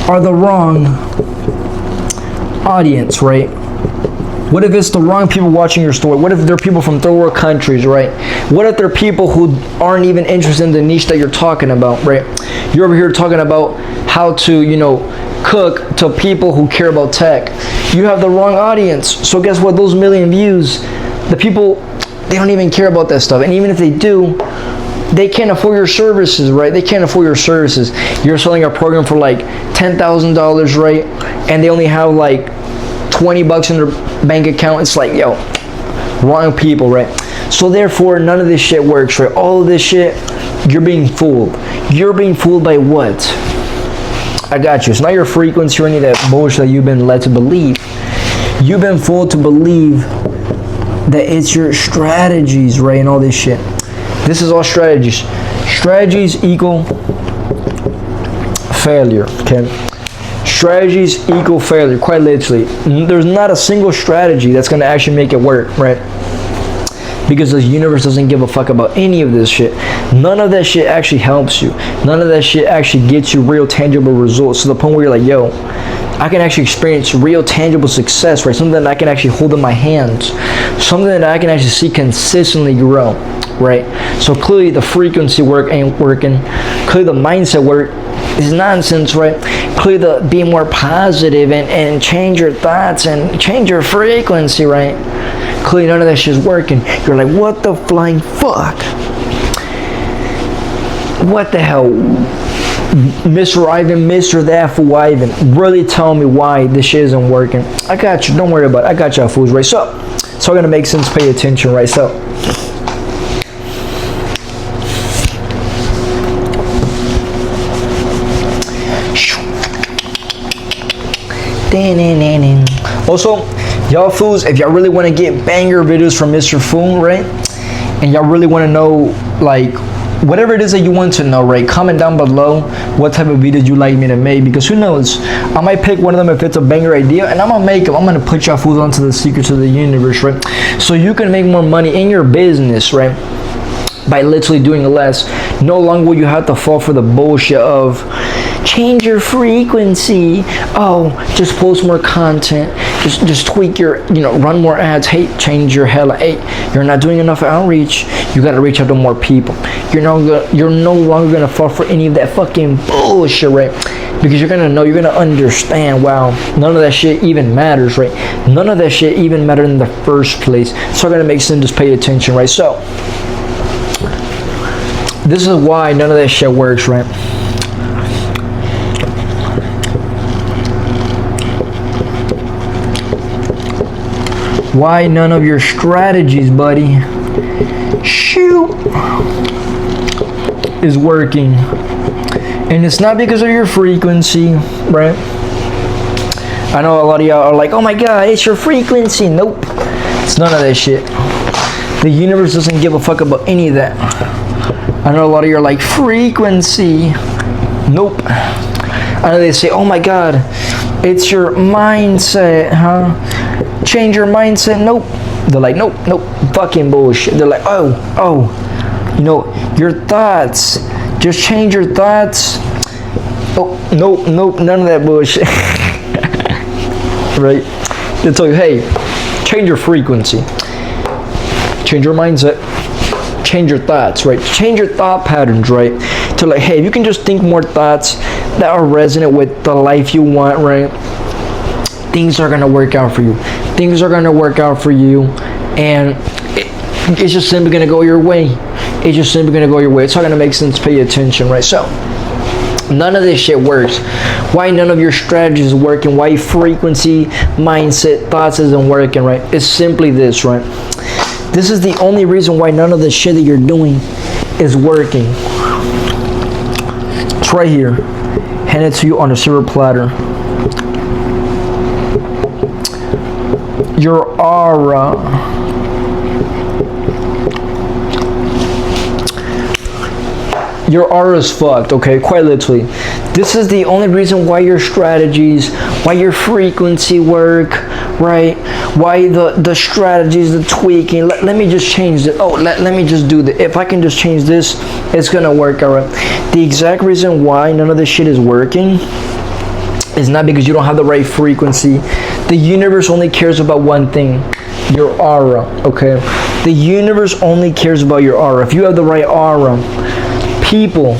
are the wrong audience, right? What if it's the wrong people watching your story? What if they're people from third world countries, right? What if they're people who aren't even interested in the niche that you're talking about, right? You're over here talking about how to, cook to people who care about tech. You have the wrong audience. So guess what? Those million views, the people, they don't even care about that stuff. And even if they do, they can't afford your services, right? They can't afford your services. You're selling a program for like $10,000, right? And they only have like $20 in their bank account. It's like, yo, wrong people, right? So therefore, none of this shit works, right? All of this shit, you're being fooled. You're being fooled by what? I got you. It's not your frequency or any of that bullshit that you've been led to believe. You've been fooled to believe that it's your strategies, right? And all this shit. This is all strategies. Strategies equal failure, okay? Strategies equal failure, quite literally. There's not a single strategy that's going to actually make it work, right? Because the universe doesn't give a fuck about any of this shit. None of that shit actually helps you. None of that shit actually gets you real tangible results to the point where you're like, yo, I can actually experience real tangible success, right? Something that I can actually hold in my hands. Something that I can actually see consistently grow, right? So clearly the frequency work ain't working. Clearly the mindset work is nonsense, right? Clearly the be more positive and change your thoughts and change your frequency, right? Clearly none of that shit's working. You're like, what the flying fuck? What the hell? Mr. Ivan, Mr. That fool Ivan, really tell me why this shit isn't working. I got you, don't worry about it. I got y'all fools, right? So it's all gonna make sense, pay attention, right? So also, y'all fools, if y'all really want to get banger videos from Mr. Fool, right? And y'all really want to know, like, whatever it is that you want to know, right? Comment down below what type of videos you like me to make, because who knows, I might pick one of them if it's a banger idea, and I'm gonna make them. I'm gonna put y'all fools onto the secrets of the universe, right? So you can make more money in your business, right? By literally doing less. No longer will you have to fall for the bullshit of change your frequency. Oh, just post more content. Just tweak your, run more ads. Hey, change your hell. Hey, you're not doing enough outreach. You gotta reach out to more people. You're no longer gonna fall for any of that fucking bullshit, right? Because you're gonna know, you're gonna understand, wow, none of that shit even matters, right? None of that shit even mattered in the first place. So it's gonna make sense, just pay attention, right? So this is why none of that shit works, right? Why none of your strategies, buddy, is working. And it's not because of your frequency, right? I know a lot of y'all are like, oh my god, it's your frequency. Nope, it's none of that shit. The universe doesn't give a fuck about any of that. I know a lot of you are like, frequency. Nope. I know they say, oh my god, it's your mindset, huh? Change your mindset. Nope. They're like, nope, fucking bullshit. They're like, oh, your thoughts. Just change your thoughts. Oh, nope, none of that bullshit. Right? They tell you, hey, change your frequency. Change your mindset. Change your thoughts, right? Change your thought patterns, right? To like, hey, if you can just think more thoughts that are resonant with the life you want, right? Things are gonna work out for you. Things are gonna work out for you, and it's just simply gonna go your way. It's just simply gonna go your way. It's all gonna make sense. Pay attention, right? So none of this shit works. Why none of your strategies is working? Why frequency, mindset, thoughts isn't working, right? It's simply this, right? This is the only reason why none of the shit that you're doing is working. It's right here. Handed to you on a silver platter. Your aura. Your aura is fucked, okay? Quite literally. This is the only reason why your strategies, why your frequency work, right? Why the strategies, the tweaking. Let me just change it. Oh, let me just do that. If I can just change this, it's gonna work. All right. The exact reason why none of this shit is working is not because you don't have the right frequency. The universe only cares about one thing: your aura. Okay. The universe only cares about your aura. If you have the right aura, people,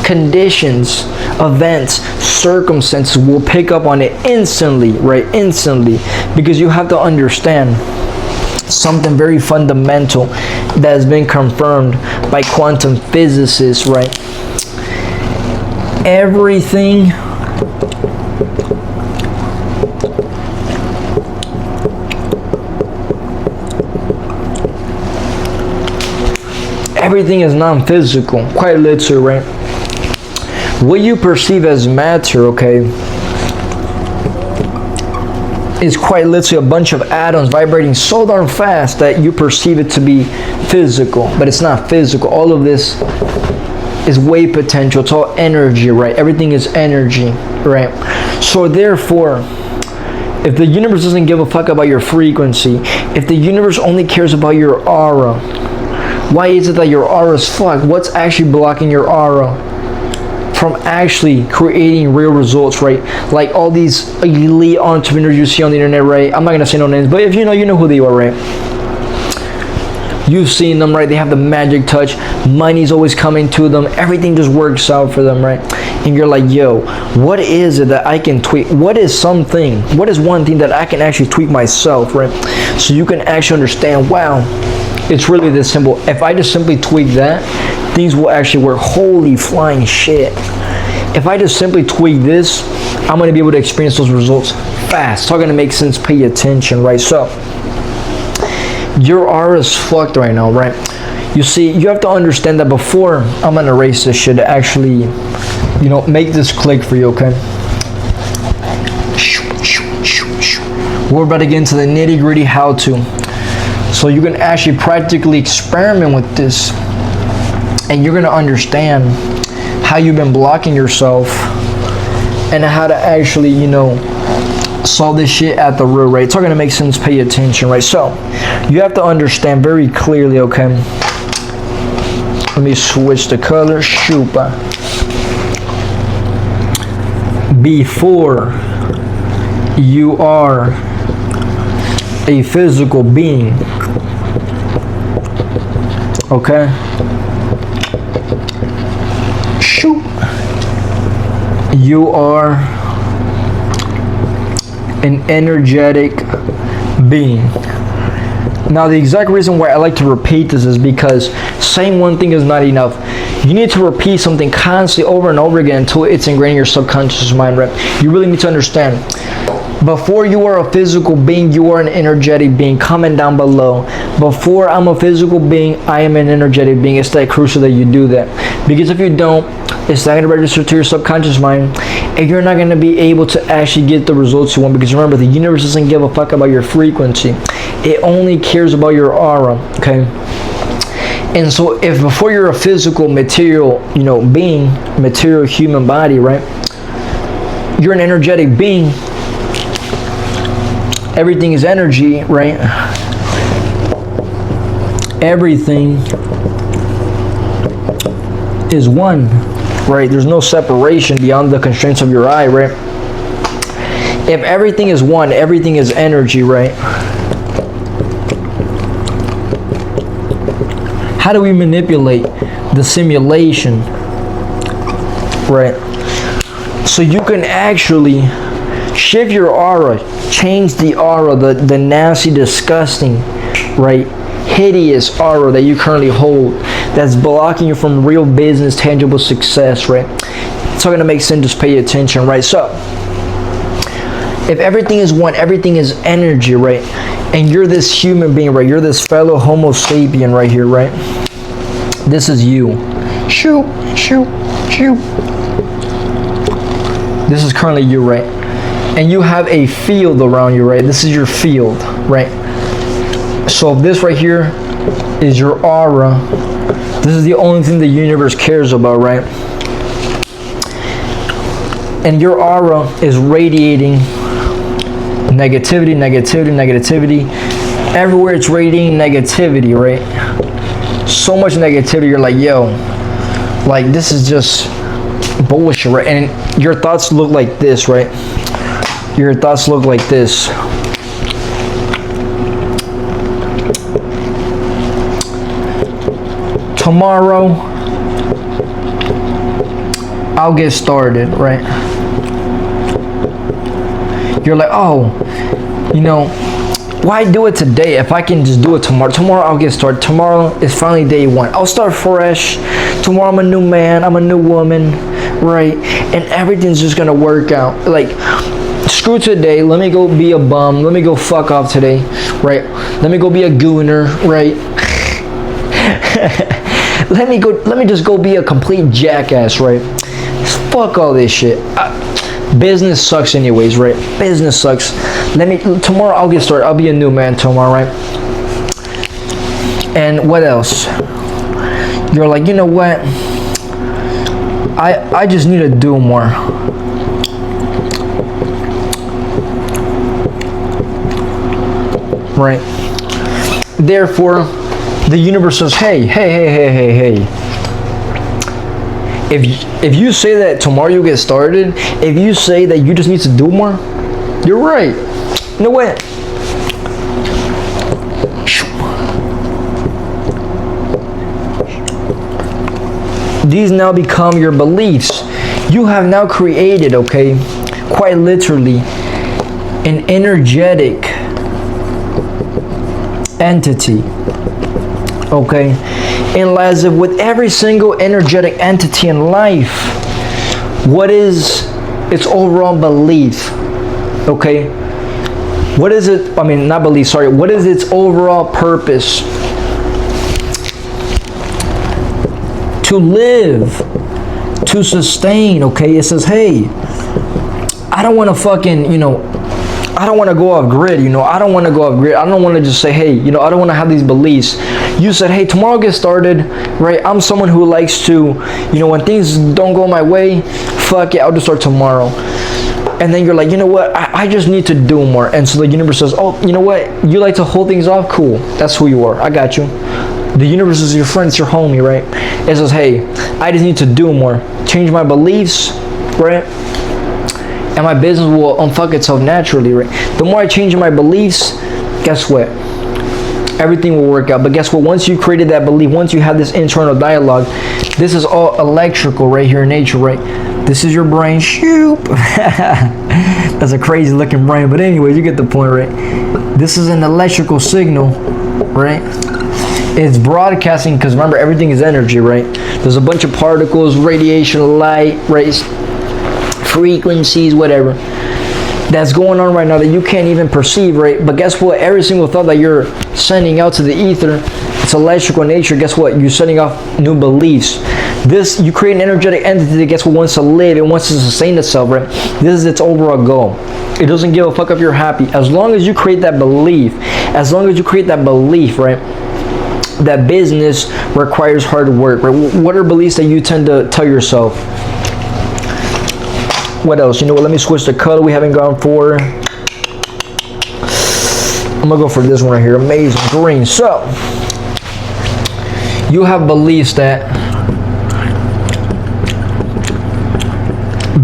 conditions, events, circumstances will pick up on it instantly, right? Instantly. Because you have to understand something very fundamental that has been confirmed by quantum physicists, right? Everything is non-physical, quite literally, right? What you perceive as matter, okay, is quite literally a bunch of atoms vibrating so darn fast that you perceive it to be physical, but it's not physical. All of this is wave potential. It's all energy, right? Everything is energy, right? So therefore, if the universe doesn't give a fuck about your frequency, if the universe only cares about your aura, why is it that your aura is fucked? What's actually blocking your aura from actually creating real results, right? Like all these elite entrepreneurs you see on the internet, right? I'm not gonna say no names, but if you know who they are, right? You've seen them, right? They have the magic touch. Money's always coming to them. Everything just works out for them, right? And you're like, yo, what is it that I can tweak? What is one thing that I can actually tweak myself, right? So you can actually understand, wow, it's really this simple. If I just simply tweak that, things will actually work. Holy flying shit. If I just simply tweak this, I'm going to be able to experience those results fast. It's all going to make sense. Pay attention, right? So, your aura is fucked right now, right? You see, you have to understand that before I'm going to erase this shit to actually, make this click for you, okay? We're about to get into the nitty-gritty how-to. So you can actually practically experiment with this, and you're going to understand how you've been blocking yourself and how to actually, solve this shit at the root, right? It's all going to make sense. Pay attention, right? So you have to understand very clearly, okay? Let me switch the color. Shupa. Before you are a physical being, okay? Shoot. You are an energetic being. Now, the exact reason why I like to repeat this is because saying one thing is not enough. You need to repeat something constantly over and over again until it's ingrained in your subconscious mind, right? You really need to understand. Before you are a physical being, you are an energetic being. Comment down below. Before I'm a physical being, I am an energetic being. It's that crucial that you do that. Because if you don't, it's not going to register to your subconscious mind, and you're not going to be able to actually get the results you want. Because remember, the universe doesn't give a fuck about your frequency. It only cares about your aura, okay? And so if before you're a physical material, being, material human body, right? You're an energetic being. Everything is energy, right? Everything is one, right? There's no separation beyond the constraints of your eye, right? If everything is one, everything is energy, right? How do we manipulate the simulation, right? So you can actually shift your aura, change the aura, the nasty, disgusting, right, hideous aura that you currently hold that's blocking you from real business, tangible success, right? It's all going to make sense. Just pay attention, right? So if everything is one, everything is energy, right? And you're this human being, right? You're this fellow Homo sapien right here, right? This is you. Shoo, shoo, shoo. This is currently you, right? And you have a field around you, right? This is your field, right? So if this right here is your aura, this is the only thing the universe cares about, right? And your aura is radiating Negativity, negativity, negativity. Everywhere it's radiating negativity, right? So much negativity, you're like, yo, like this is just bullshit, right? And your thoughts look like this, right? Your thoughts look like this. Tomorrow, I'll get started, right? You're like, oh, you know, why do it today if I can just do it tomorrow? Tomorrow I'll get started. Tomorrow is finally day one. I'll start fresh. Tomorrow I'm a new man. I'm a new woman, right? And everything's just gonna work out. Like, screw today. Let me go be a bum. Let me go fuck off today, right? Let me go be a gooner, right? Let me just go be a complete jackass, right? Fuck all this shit. Business sucks anyways, right? Business sucks. Tomorrow I'll get started. I'll be a new man tomorrow, right? And what else? You're like, you know what? I just need to do more. Right? Therefore, the universe says, hey. If you say that tomorrow you get started, if you say that you just need to do more, you're right. You know what? These now become your beliefs. You have now created, okay, quite literally, an energetic entity, okay? And as if with every single energetic entity in life, what is its overall belief? Okay, what is it? I mean, not belief, sorry. What is its overall purpose? To live, to sustain. Okay, it says, hey, I don't want to fucking, I don't want to go off grid, I don't want to go off grid. I don't want to just say, hey, I don't want to have these beliefs. You said, hey, tomorrow get started, right? I'm someone who likes to, when things don't go my way, fuck it, I'll just start tomorrow. And then you're like, you know what? I just need to do more. And so the universe says, oh, you know what? You like to hold things off? Cool. That's who you are. I got you. The universe is your friend. It's your homie, right? It says, hey, I just need to do more. Change my beliefs, right? And my business will unfuck itself naturally, right? The more I change my beliefs, guess what? Everything will work out. But guess what? Once you created that belief, once you have this internal dialogue, this is all electrical right here in nature, right? This is your brain. Shoop. That's a crazy looking brain. But anyways, you get the point, right? This is an electrical signal, right? It's broadcasting, because remember, everything is energy, right? There's a bunch of particles, radiation, light, right? Frequencies, whatever, that's going on right now that you can't even perceive, right? But guess what? Every single thought that you're sending out to the ether, it's electrical in nature. Guess what? You're sending off new beliefs. You create an energetic entity that gets what wants to live, it wants to sustain itself, right? This is its overall goal. It doesn't give a fuck if you're happy. As long as you create that belief, right? That business requires hard work, right? What are beliefs that you tend to tell yourself? What else? You know what? Let me switch the color we haven't gone for. I'm gonna go for this one right here. Amazing green. So you have beliefs that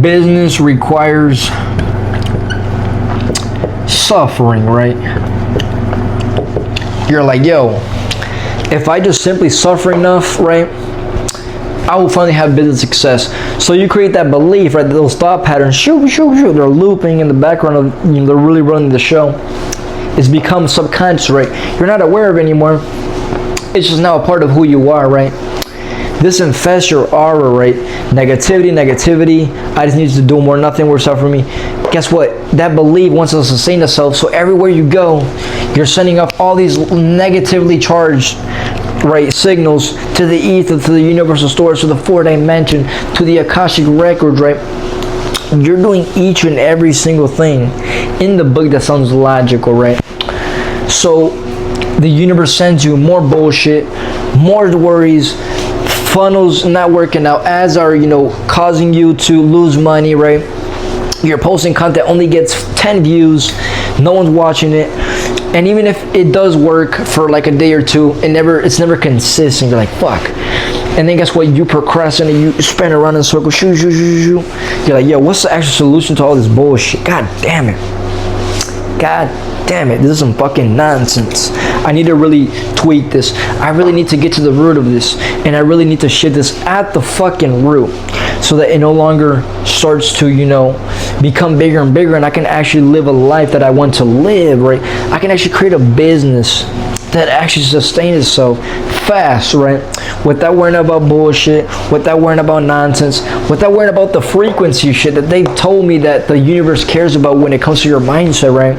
business requires suffering, right? You're like, yo, if I just simply suffer enough, right, I will finally have business success. So you create that belief, right? Those thought patterns, shoot, they're looping in the background of, they're really running the show. It's become subconscious, right? You're not aware of it anymore. It's just now a part of who you are, right? This infests your aura, right? Negativity. I just need to do more. Nothing works out for me. Guess what? That belief wants to sustain itself. So everywhere you go, you're sending off all these negatively charged, right, signals to the ether, to the universal source, to the fourth dimension, to the Akashic records, right? You're doing each and every single thing in the book that sounds logical, right? So the universe sends you more bullshit, more worries, funnels not working out, ads are, causing you to lose money, right? You're posting content only gets 10 views, No one's watching it. And even if it does work for like a day or two, it's never consistent. You're like, fuck. And then guess what? You procrastinate, you spin around in circles, shoo, shoo, shoo, shoo. You're like, yo, what's the actual solution to all this bullshit? God damn it. God damn it, this is some fucking nonsense. I need to really tweak this. I really need to get to the root of this. And I really need to shit this at the fucking root, so that it no longer starts to, you know, become bigger and bigger, and I can actually live a life that I want to live, right? I can actually create a business that actually sustains itself fast, right? Without worrying about bullshit, without worrying about nonsense, without worrying about the frequency shit that they told me that the universe cares about when it comes to your mindset, right?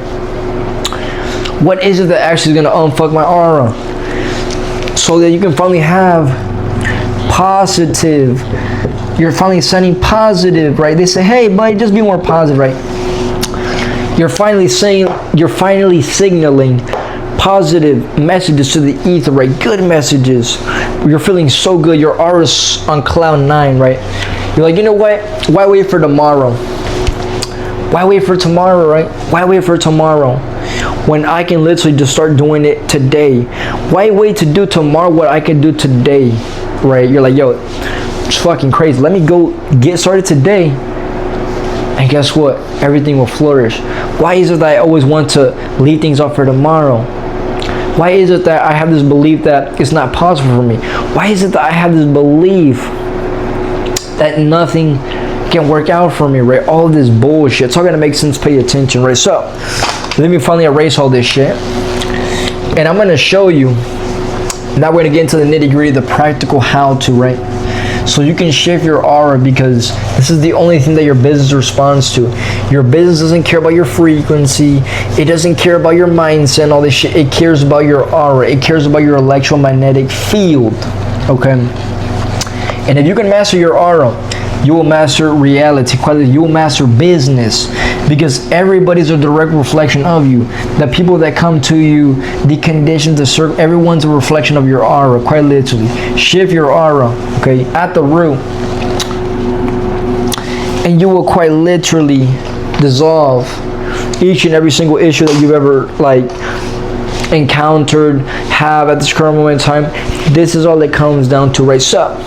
What is it that actually is going to unfuck my aura? So that you can finally have positive, you're finally sending positive, right? They say, hey, buddy, just be more positive, right? You're finally signaling positive messages to the ether, right? Good messages. You're feeling so good. Your aura's on cloud 9, right? You're like, you know what? Why wait for tomorrow? Why wait for tomorrow, right? Why wait for tomorrow when I can literally just start doing it today? Why wait to do tomorrow what I can do today, right? You're like, yo, it's fucking crazy. Let me go get started today. And guess what? Everything will flourish. Why is it that I always want to leave things up for tomorrow? Why is it that I have this belief that it's not possible for me? Why is it that I have this belief that nothing can work out for me, right? All this bullshit. It's all gonna make sense. Pay attention, right? So, let me finally erase all this shit. And I'm gonna show you. Now we're gonna get into the nitty-gritty, the practical how-to, right? So you can shift your aura, because this is the only thing that your business responds to. Your business doesn't care about your frequency. It doesn't care about your mindset and all this shit. It cares about your aura. It cares about your electromagnetic field, okay? And if you can master your aura, you will master reality, quality. You will master business, because everybody's a direct reflection of you. The people that come to you, the conditions, the circle, everyone's a reflection of your aura, quite literally. Shift your aura, okay, at the root, and you will quite literally dissolve each and every single issue that you've ever encountered, have at this current moment in time. This is all it comes down to, right? So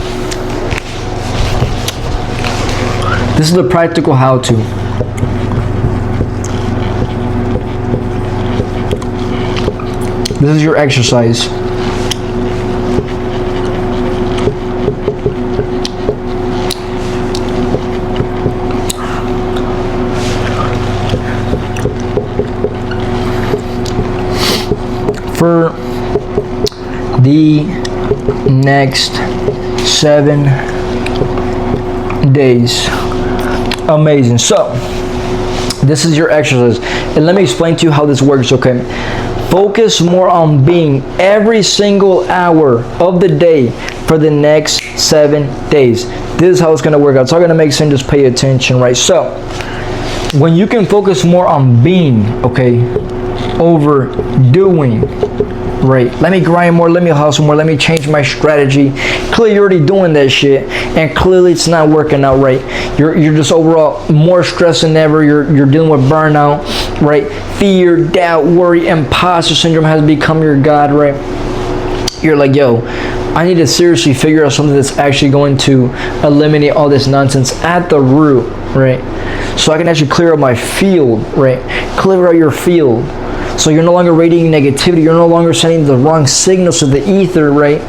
this is the practical how-to. This is your exercise. For the next 7 days. Amazing. So this is your exercise, and let me explain to you how this works, okay? Focus more on being every single hour of the day for the next 7 days. This is how it's going to work out. It's all going to make sense. Just pay attention, right? So when you can focus more on being, okay, over doing, right? Let me grind more, let me hustle more, let me change my strategy. Clearly you're already doing that shit, and clearly it's not working out, right? You're just overall more stressed than ever. You're dealing with burnout, right? Fear, doubt, worry, imposter syndrome has become your god, right? You're like, yo, I need to seriously figure out something that's actually going to eliminate all this nonsense at the root, right? So I can actually clear out my field, right? Clear out your field. So you're no longer radiating negativity. You're no longer sending the wrong signals to the ether, right?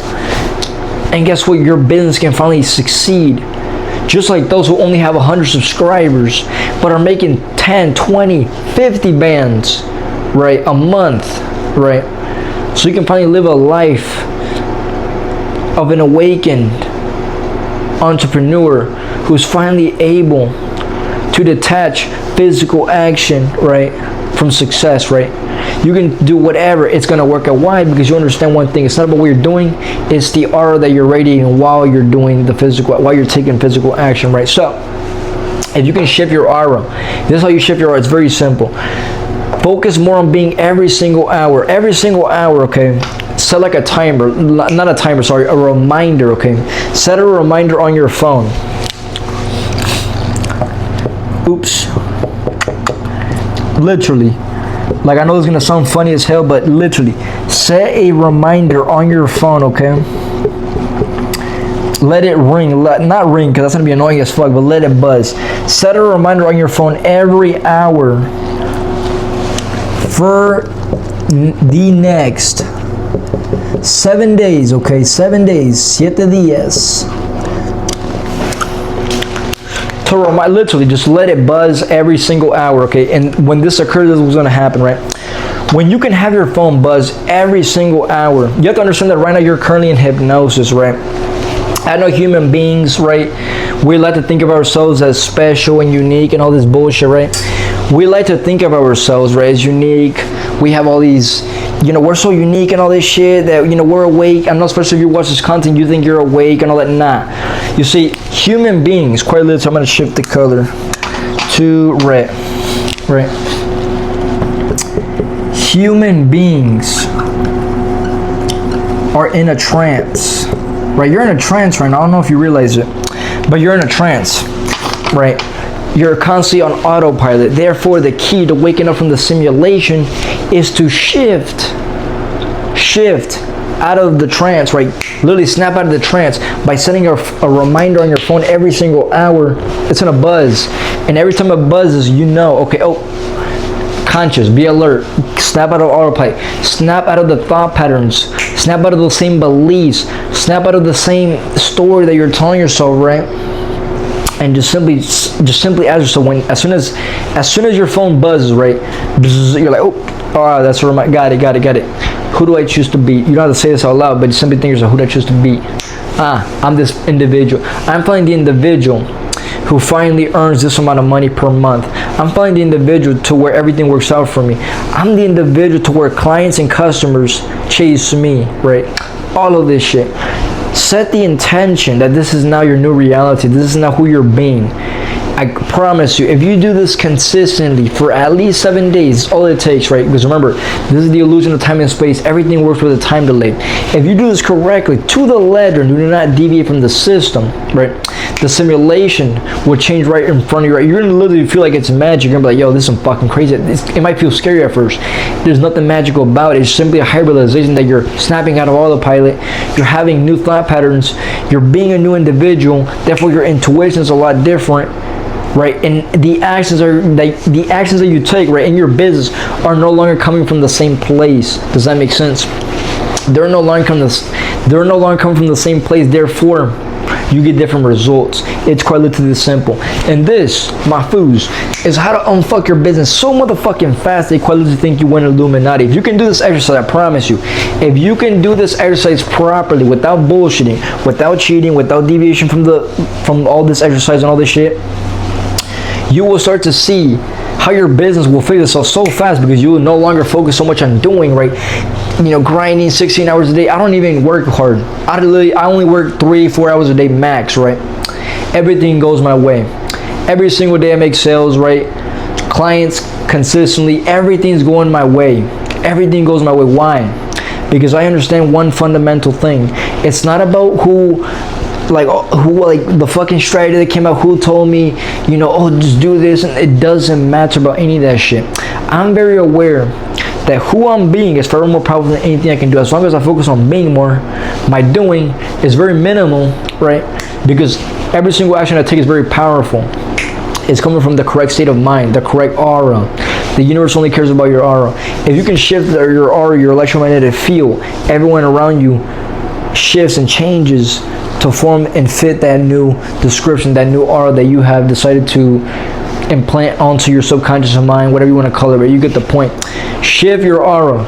And guess what? Your business can finally succeed. Just like those who only have 100 subscribers, but are making 10, 20, 50 bands, right? A month, right? So you can finally live a life of an awakened entrepreneur who's finally able to detach physical action, right, from success, right? You can do whatever, it's going to work out. Why? Because you understand one thing. It's not about what you're doing. It's the aura that you're radiating while you're doing the physical, while you're taking physical action, right? So if you can shift your aura, this is how you shift your aura. It's very simple. Focus more on being every single hour, okay? Set like a timer, not a timer, sorry, a reminder, okay? Set a reminder on your phone. Oops. Literally. Like, I know it's gonna sound funny as hell, but literally, set a reminder on your phone, okay? Let it ring, not ring, because that's gonna be annoying as fuck, but let it buzz. Set a reminder on your phone every hour for the next 7 days, okay? 7 days, 7 días. To remind, literally, just let it buzz every single hour, okay? And when this occurs, this is what's gonna happen, right? When you can have your phone buzz every single hour, you have to understand that right now you're currently in hypnosis, right? I know human beings, right? We like to think of ourselves as special and unique and all this bullshit, right? We like to think of ourselves, right, as unique. We have all these, you know, we're so unique and all this shit that, you know, we're awake. I know, especially if you watch this content, you think you're awake and all that. Nah. You see, human beings, quite literally, I'm going to shift the color to red, right? Human beings are in a trance, right? You're in a trance right now. I don't know if you realize it, but you're in a trance, right? You're constantly on autopilot. Therefore, the key to waking up from the simulation is to shift out of the trance, right? Literally snap out of the trance by setting a reminder on your phone every single hour. It's gonna buzz, and every time it buzzes, you know, okay, oh, conscious, be alert, snap out of autopilot, snap out of the thought patterns, snap out of those same beliefs, snap out of the same story that you're telling yourself, right? And just simply ask yourself, as soon as your phone buzzes, right, you're like, oh, that's a reminder. Got it. Who do I choose to be? You don't have to say this out loud, but you simply think yourself, who do I choose to be? I'm this individual. I'm finally the individual who finally earns this amount of money per month. I'm finally the individual to where everything works out for me. I'm the individual to where clients and customers chase me, right? All of this shit. Set the intention that this is now your new reality. This is now who you're being. I promise you, if you do this consistently for at least 7 days, all it takes, right? Because remember, this is the illusion of time and space. Everything works with a time delay. If you do this correctly, to the letter, and do not deviate from the system, right? The simulation will change right in front of you, right? You're gonna literally feel like it's magic. You're gonna be like, yo, this is fucking crazy. It might feel scary at first. There's nothing magical about it. It's simply a hybridization that you're snapping out of autopilot. You're having new thought patterns. You're being a new individual. Therefore, your intuition is a lot different, right? And the actions that you take, right, in your business are no longer coming from the same place. Does that make sense? They're no longer coming from the same place. Therefore, you get different results. It's quite literally this simple. And this, my foos, is how to unfuck your business so motherfucking fast they quite literally think you went Illuminati. If you can do this exercise, I promise you, if you can do this exercise properly, without bullshitting, without cheating, without deviation from all this exercise and all this shit, you will start to see how your business will fix itself so fast, because you will no longer focus so much on doing, right, you know, grinding 16 hours a day. I don't even work hard. I only work 3-4 hours a day max, right? Everything goes my way. Every single day I make sales, right? Clients consistently, everything's going my way. Everything goes my way. Why? Because I understand one fundamental thing. It's not about who the fucking strategy that came out, who told me, you know, oh, just do this, and it doesn't matter about any of that shit. I'm very aware that who I'm being is far more powerful than anything I can do. As long as I focus on being more, my doing is very minimal, right? Because every single action I take is very powerful. It's coming from the correct state of mind, the correct aura. The universe only cares about your aura. If you can shift your aura, your electromagnetic field, everyone around you shifts and changes to form and fit that new description, that new aura that you have decided to implant onto your subconscious mind, whatever you want to call it, but you get the point. Shift your aura,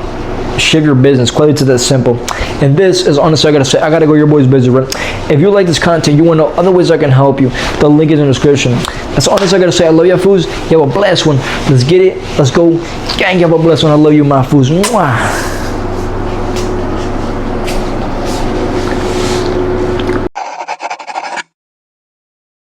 shift your business. Quite to that simple. And this is honestly, I gotta go your boy's busy, right? If you like this content, you want to know other ways I can help you, the link is in the description. That's honestly I gotta say. I love you, foos. You have a blessed one. Let's get it. Let's go. Gang, you have a blessed one. I love you, my foos. Mwah.